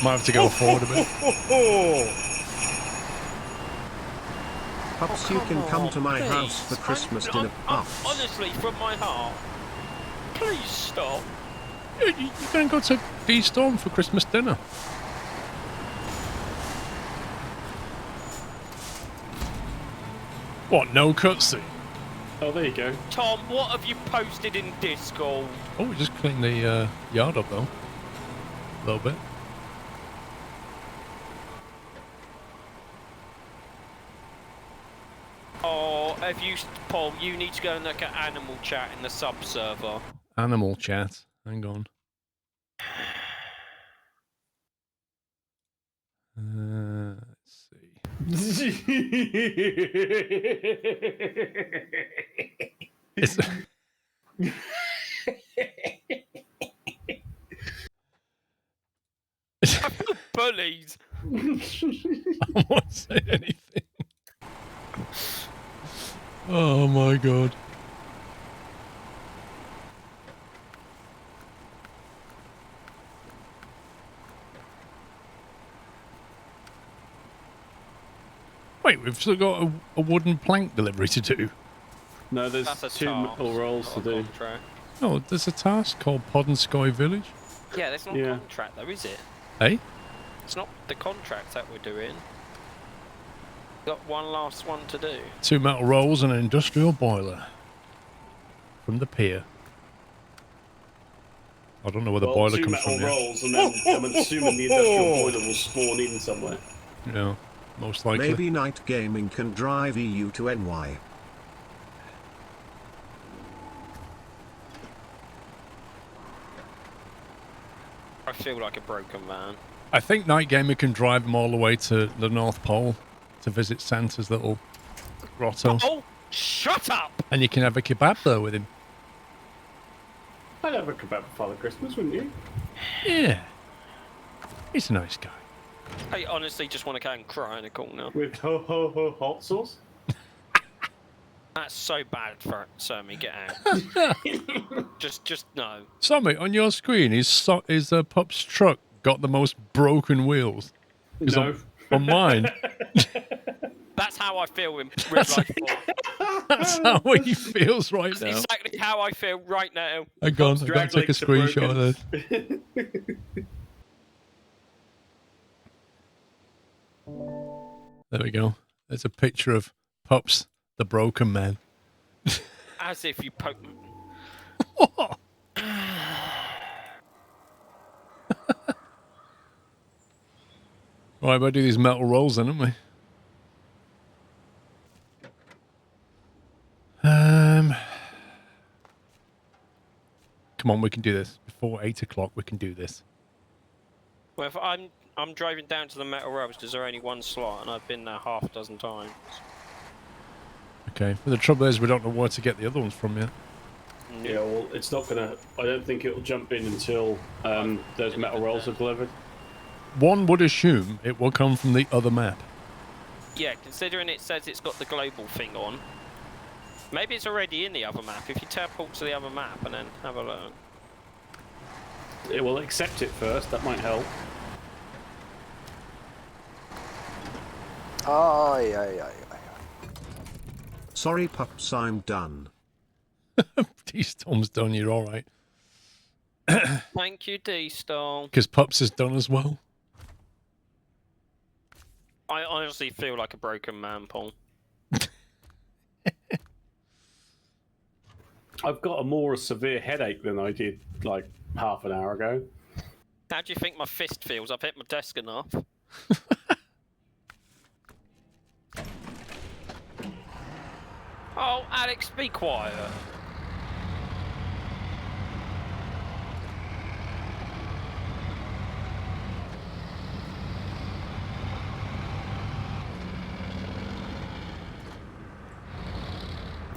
Might have to go forward a bit. Pups, you can come to my house for Christmas dinner, pups. Honestly, from my heart, please stop. You're going to go to D-Storm for Christmas dinner. What, no cutscene? Oh, there you go. Tom, what have you posted in Discord? Oh, we just cleaned the yard up, though. A little bit. Oh, have you, Paul, you need to go and look at Animal Chat in the sub-server. Animal chat. Hang on. Let's see. It's, I feel bullied. I won't say anything. Oh my god. Wait, we've still got a wooden plank delivery to do. No, there's That's a 2 task, metal rolls to not a do. contract. No, there's a task called Pod and Sky Village. Yeah, that's not Yeah. a contract though, is it? Hey? It's not the contract that we're doing. Got one last one to do. 2 metal rolls and an industrial boiler. From the pier. I don't know where the Well, boiler 2 comes metal from yet. rolls, and then I'm assuming the industrial boiler will spawn in somewhere. Yeah, most likely. Maybe Night Gaming can drive EU to NY. I feel like a broken man. I think Night Gamer can drive him all the way to the North Pole to visit Santa's little grotto. Oh, shut up! And you can have a kebab there with him. I'd have a kebab for Father Christmas, wouldn't you? Yeah. He's a nice guy. I honestly just want to go and cry in a corner. With ho ho ho hot sauce? That's so bad for Sammy. Get out. just no. Sammy, on your screen, is Pup's truck got the most broken wheels? 'Cause No. On mine, That's how I feel in real life. that's how he feels right That's now. exactly how I feel right now. Hang on, I've got to Drag take a links are screenshot of broken. this. There we go. There's a picture of Pups, the broken man. As if you poke. Right, better do these metal rolls then, haven't we? Come on, we can do this. Before 8 o'clock, we can do this. Well, if I'm driving down to the metal roads, there's only one slot, and I've been there half a dozen times. Okay, but the trouble is we don't know where to get the other ones from yet. Yeah, well, it's not gonna. I don't think it'll jump in until those metal rolls are delivered. One would assume it will come from the other map. Yeah, considering it says it's got the global thing on. Maybe it's already in the other map. If you teleport to the other map and then have a look. It will accept it first. That might help. Aye, aye, aye, aye. Sorry Pups, I'm done. D-Storm's done, you're alright. Thank you, D-Stone. Because Pups is done as well. I honestly feel like a broken man, Paul. I've got a more severe headache than I did like half an hour ago. How do you think my fist feels? I've hit my desk enough. Oh, Alex, be quiet.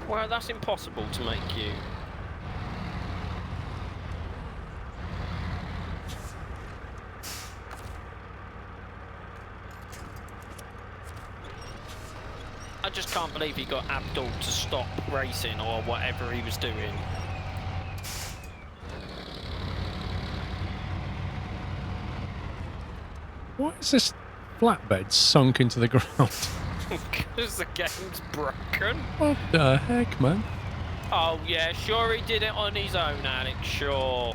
Well, that's impossible to make you. I just can't believe he got Abdul to stop racing or whatever he was doing. Why is this flatbed sunk into the ground? Because the game's broken. What the heck, man? Oh yeah, sure he did it on his own, Alex, sure.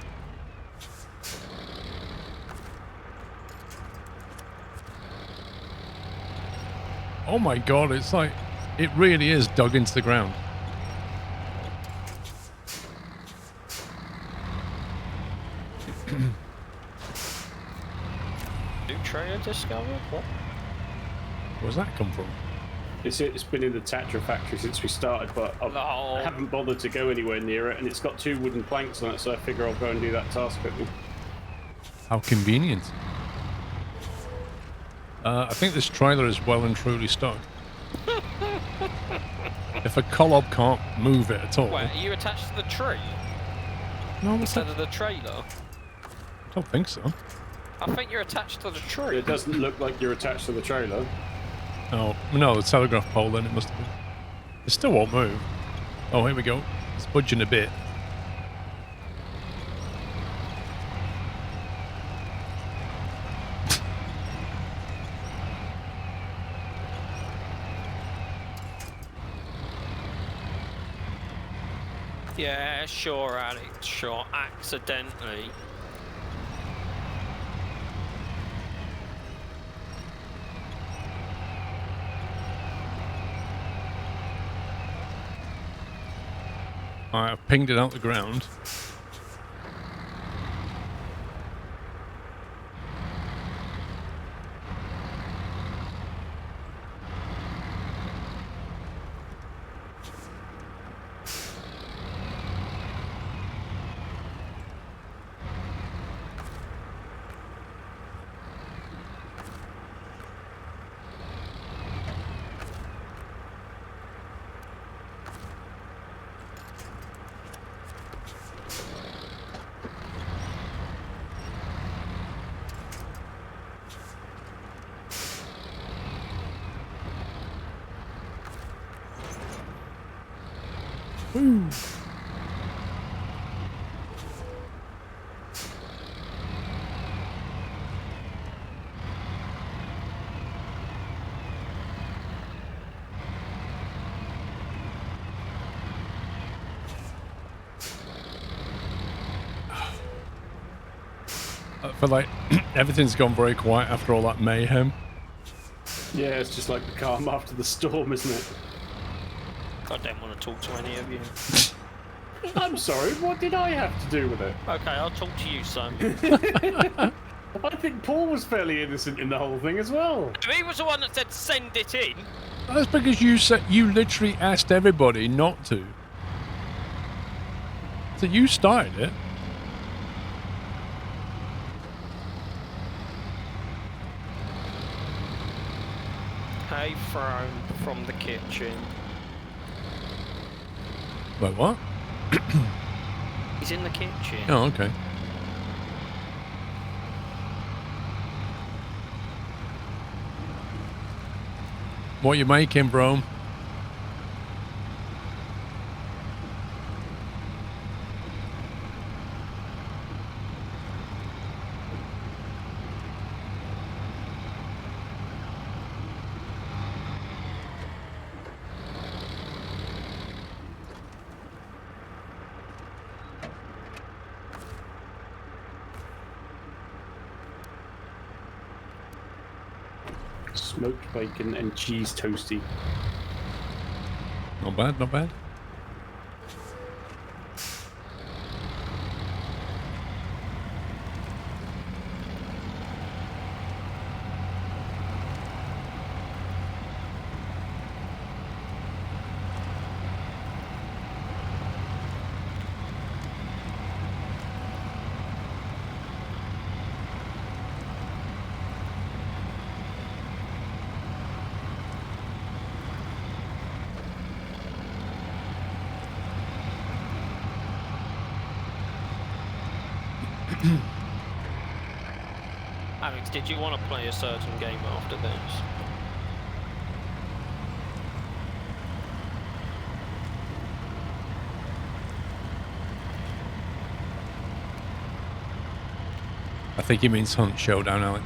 Oh my god, it's like, it really is dug into the ground. New trainer discovered? What? Where's that come from? It's been in the Tatra factory since we started, but I haven't bothered to go anywhere near it, and it's got 2 wooden planks on it, so I figure I'll go and do that task quickly. How convenient. I think this trailer is well and truly stuck. If a Kolob can't move it at all... Wait, are you attached to the tree? No, Instead of the trailer? I don't think so. I think you're attached to the tree. It doesn't look like you're attached to the trailer. Oh, no, the telegraph pole then, it must have been. It still won't move. Oh, here we go. It's budging a bit. Yeah, sure, Alex, sure. Accidentally. Alright, I've pinged it out the ground. Woo. I feel like everything's gone very quiet after all that mayhem. Yeah, it's just like the calm after the storm, isn't it? I don't want to talk to any of you. I'm sorry, what did I have to do with it? Okay, I'll talk to you, son. I think Paul was fairly innocent in the whole thing as well. He was the one that said send it in. That's because you said you literally asked everybody not to. So you started it. Hey, Throne from the kitchen. Wait, what? He's in the kitchen. Oh, okay. What you making, bro? Smoked bacon and cheese toasty. Not bad, not bad. Alex, did you want to play a certain game after this? I think he means Hunt Showdown, Alex.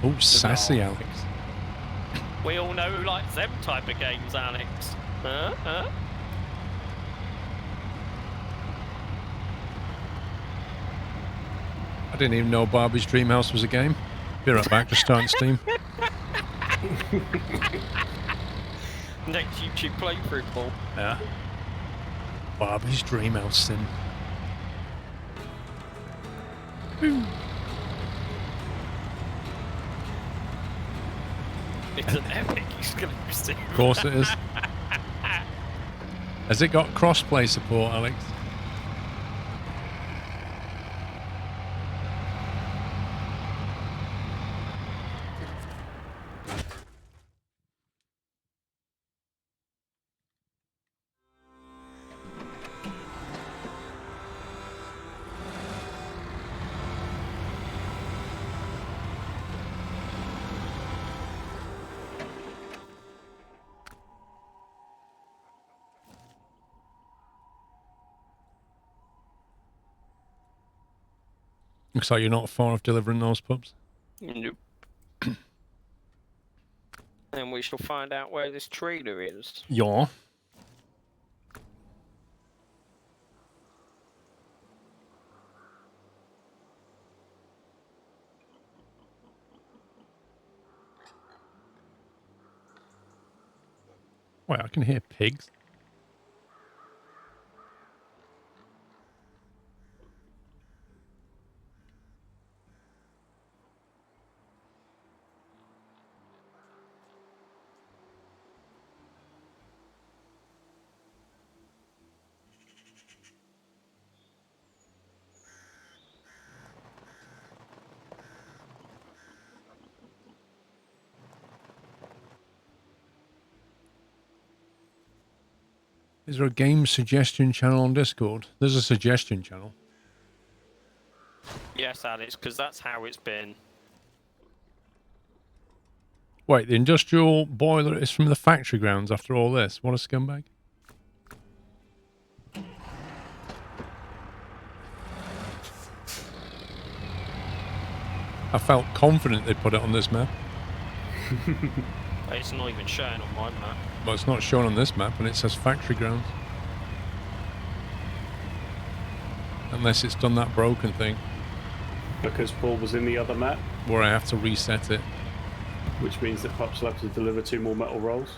Oh, sassy Alex. We all know who likes them type of games, Alex. Huh? I didn't even know Barbie's Dream House was a game. Be right back, just starting Steam. Next YouTube playthrough, Paul. Yeah. Barbie's Dream House then. It's an epic exclusive. Of course it is. Has it got cross-play support, Alex? Looks like you're not far off delivering those pups. Nope. And we shall find out where this trailer is. Yeah. Wait, I can hear pigs. Is there a game suggestion channel on Discord? There's a suggestion channel. Yes, Alex, because that's how it's been. Wait, the industrial boiler is from the factory grounds after all this. What a scumbag. I felt confident they'd put it on this map. It's not even showing on my map. But it's not shown on this map and it says factory grounds. Unless it's done that broken thing Because Paul was in the other map, where I have to reset it. which means that Pups will have to deliver 2 more metal rolls.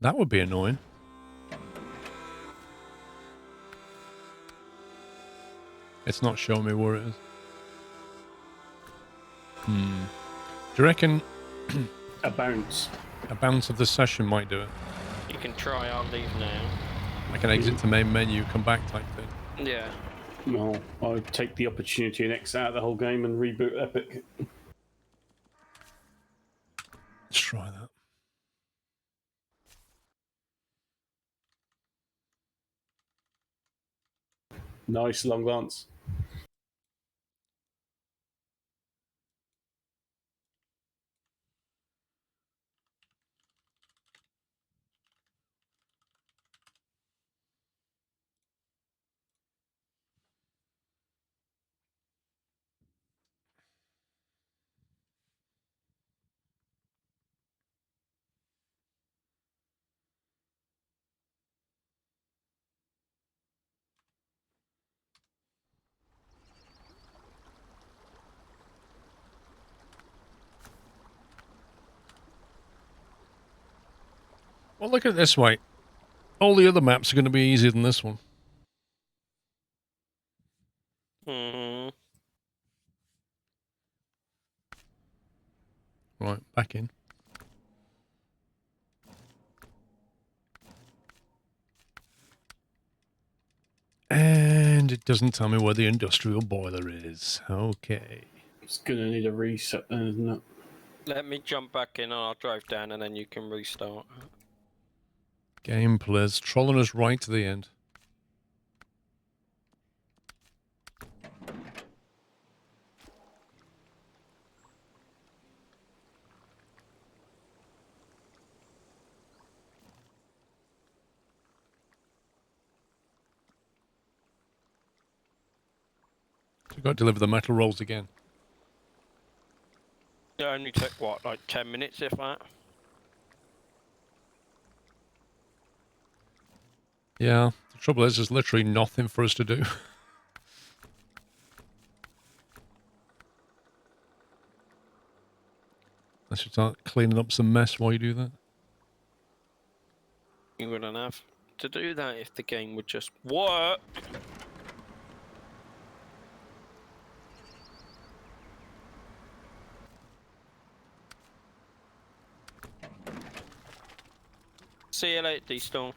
That would be annoying. It's not showing me where it is. Do you reckon A bounce. a bounce of the session might do it? You can try, I'll leave now. Like an exit to main menu, come back type thing. Yeah. Well, I'd take the opportunity and X out the whole game and reboot Epic. Let's try that. Nice long lance. Well, look at it this way. All the other maps are going to be easier than this one. Mm-hmm. Right, back in. And it doesn't tell me where the industrial boiler is. Okay. It's gonna need a reset then, isn't it? Let me jump back in and I'll drive down and then you can restart. Game players trolling us right to the end. So we've got to deliver the metal rolls again. It only took, what, like 10 minutes, if that? Yeah, the trouble is there's literally nothing for us to do. Let's start cleaning up some mess while you do that. You wouldn't have to do that if the game would just work. See you later, D-Storm.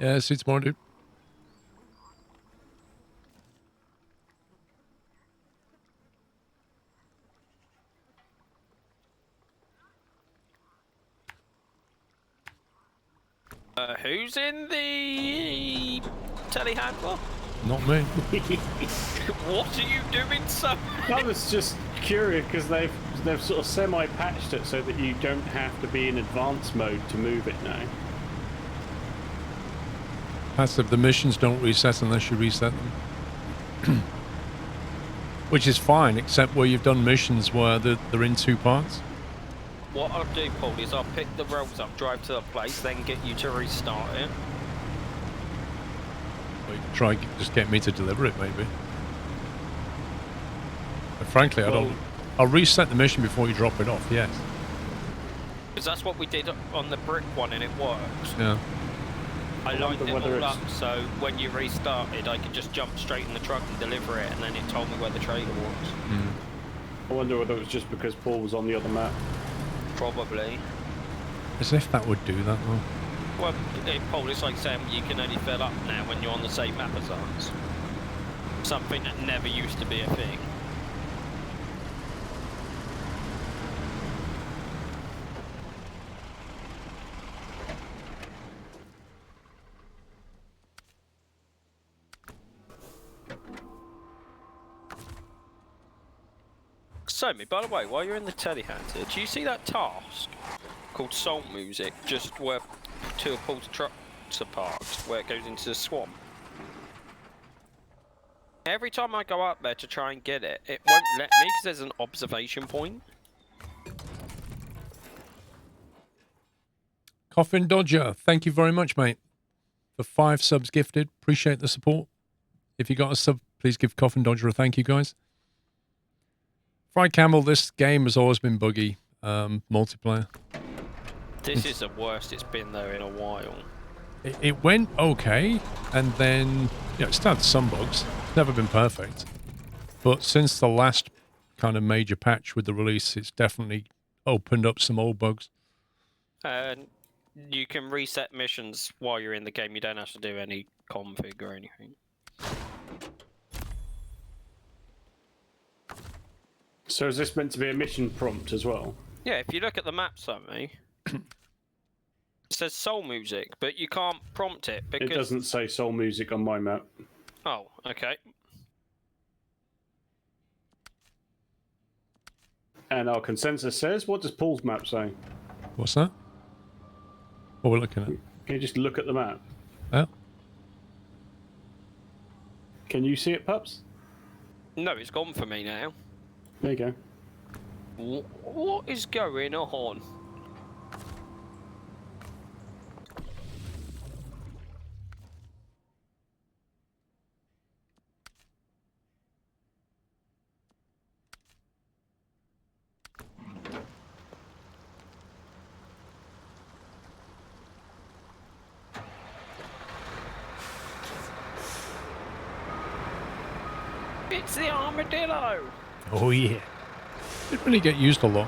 Yeah, see you tomorrow, dude. Who's in the telehandler? Not me. What are you doing, son? I was just curious because they've sort of semi-patched it so that you don't have to be in advanced mode to move it now. Passive, the missions don't reset unless you reset them. Which is fine, except where you've done missions where they're in 2 parts. What I'll do, Paul, is I'll pick the roads up, drive to the place, then get you to restart it. Or you can try just get me to deliver it, maybe. But frankly, I'll reset the mission before you drop it off, yes. Because that's what we did on the brick one, and it worked. Yeah. I lined them all up, so when you restarted, I could just jump straight in the truck and deliver it, and then it told me where the trailer was. Mm. I wonder whether it was just because Paul was on the other map. Probably. As if that would do that, though. Well, Paul, it's like saying you can only fill up now when you're on the same map as us. Something that never used to be a thing. So, by the way, while you're in the telehandler, do you see that task called Soul Music, just where 2 of Paul's trucks are parked, where it goes into the swamp? Every time I go up there to try and get it, it won't let me because there's an observation point. Coffin Dodger, thank you very much, mate. For 5 subs gifted. Appreciate the support. If you got a sub, please give Coffin Dodger a thank you, guys. Fried Camel, this game has always been buggy. Multiplayer. This is the worst it's been there in a while. It went okay, and then it still had some bugs. It's never been perfect. But since the last kind of major patch with the release, it's definitely opened up some old bugs. And you can reset missions while you're in the game. You don't have to do any config or anything. So is this meant to be a mission prompt as well? Yeah, if you look at the map summary, it says Soul Music, but you can't prompt it because... It doesn't say Soul Music on my map. Oh, okay. And our consensus says, what does Paul's map say? What's that? What we're looking at? Can you just look at the map? Oh. Can you see it, Pups? No, it's gone for me now. There you go. What is going on? It's the armadillo! Oh, yeah. Didn't really get used a lot.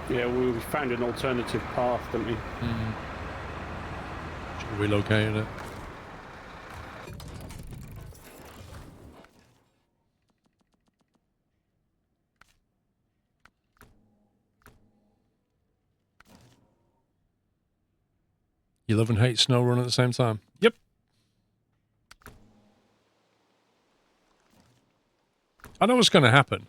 Yeah, we found an alternative path, didn't we? Mm. Should have relocated it. You love and hate SnowRunner at the same time. Yep. I know what's going to happen.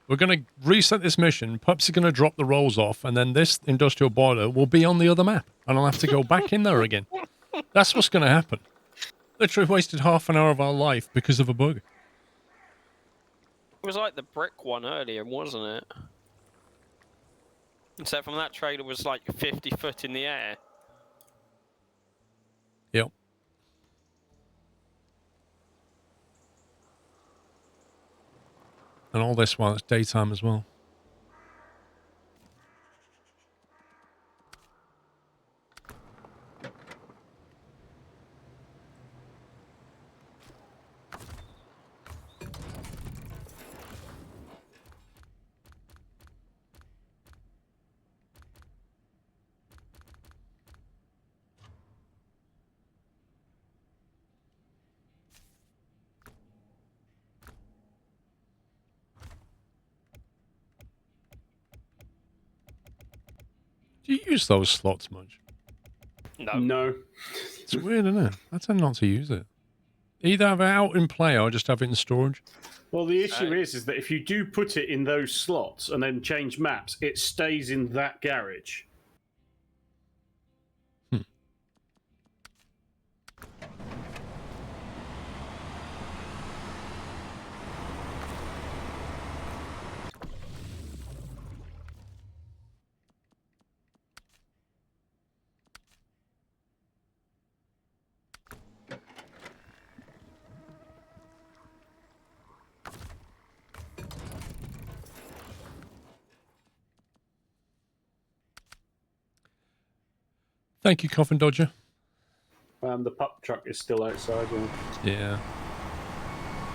We're going to reset this mission. Pups are going to drop the rolls off, and then this industrial boiler will be on the other map, and I'll have to go back in there again. That's what's going to happen. Literally wasted half an hour of our life because of a bug. It was like the brick one earlier, wasn't it? Except from that trailer was like 50 foot in the air. Yep. And all this while it's daytime as well. Do you use those slots much? No. No. It's weird, isn't it? I tend not to use it. Either have it out in play or just have it in storage. Well, the issue is that if you do put it in those slots and then change maps, it stays in that garage. Thank you, Coffin Dodger. The pup truck is still outside. Yeah.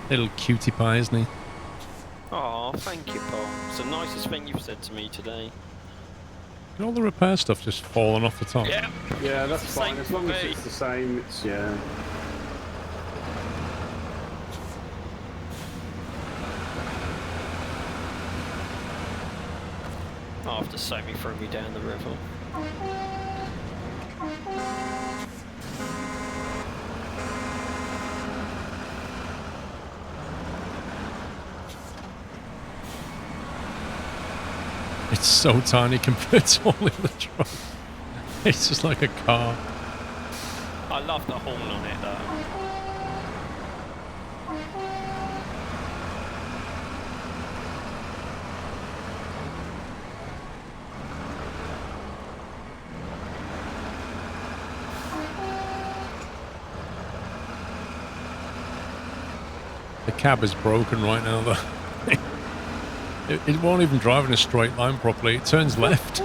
Little cutie pie, isn't he? Oh, thank you, Paul. It's the nicest thing you've said to me today. And all the repair stuff just falling off the top. Yeah. Yeah, that's It's the fine. same As long for as me. it's the same, it's, yeah. After Somi threw me down the river. It's so tiny compared to all the other truck. It's just like a car. I love the horn on it though. The cab is broken right now, though. It won't even drive in a straight line properly. It turns left.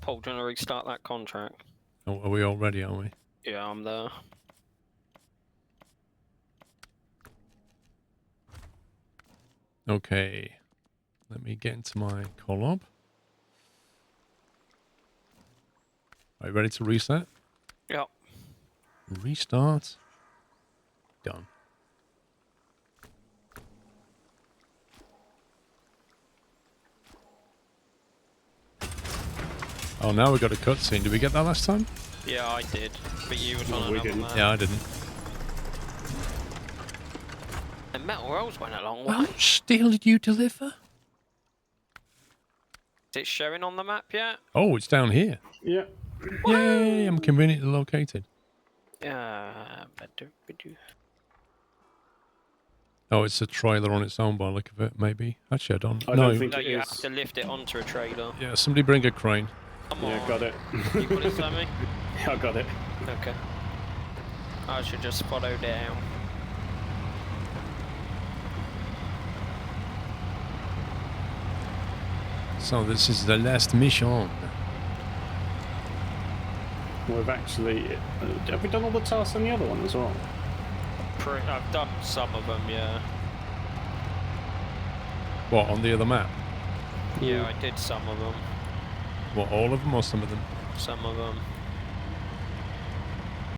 Paul, do you want to restart that contract? Oh, are we all ready, aren't we? Yeah, I'm there. Okay. Let me get into my collab. Are you ready to reset? Yep. Restart. Done. Oh, now we've got a cutscene. Did we get that last time? Yeah, I did. But you was on we another didn't. map. Yeah, I didn't. The metal rolls went a long How way. much steel did you deliver? Is it showing on the map yet? Oh, it's down here. Yeah. Yay, I'm conveniently located. Yeah. Oh, it's a trailer on its own by the look of it, maybe. Actually, I don't. I no. don't think No, it you is. have to lift it onto a trailer. Yeah, somebody bring a crane. Come Yeah, on. got it. You got it, Sammy? Yeah, I got it. Okay. I should just follow down. So this is the last mission. We've actually... have we done all the tasks on the other one as well? I've done some of them, yeah. What, on the other map? Yeah, I did some of them. What, all of them or some of them? Some of them.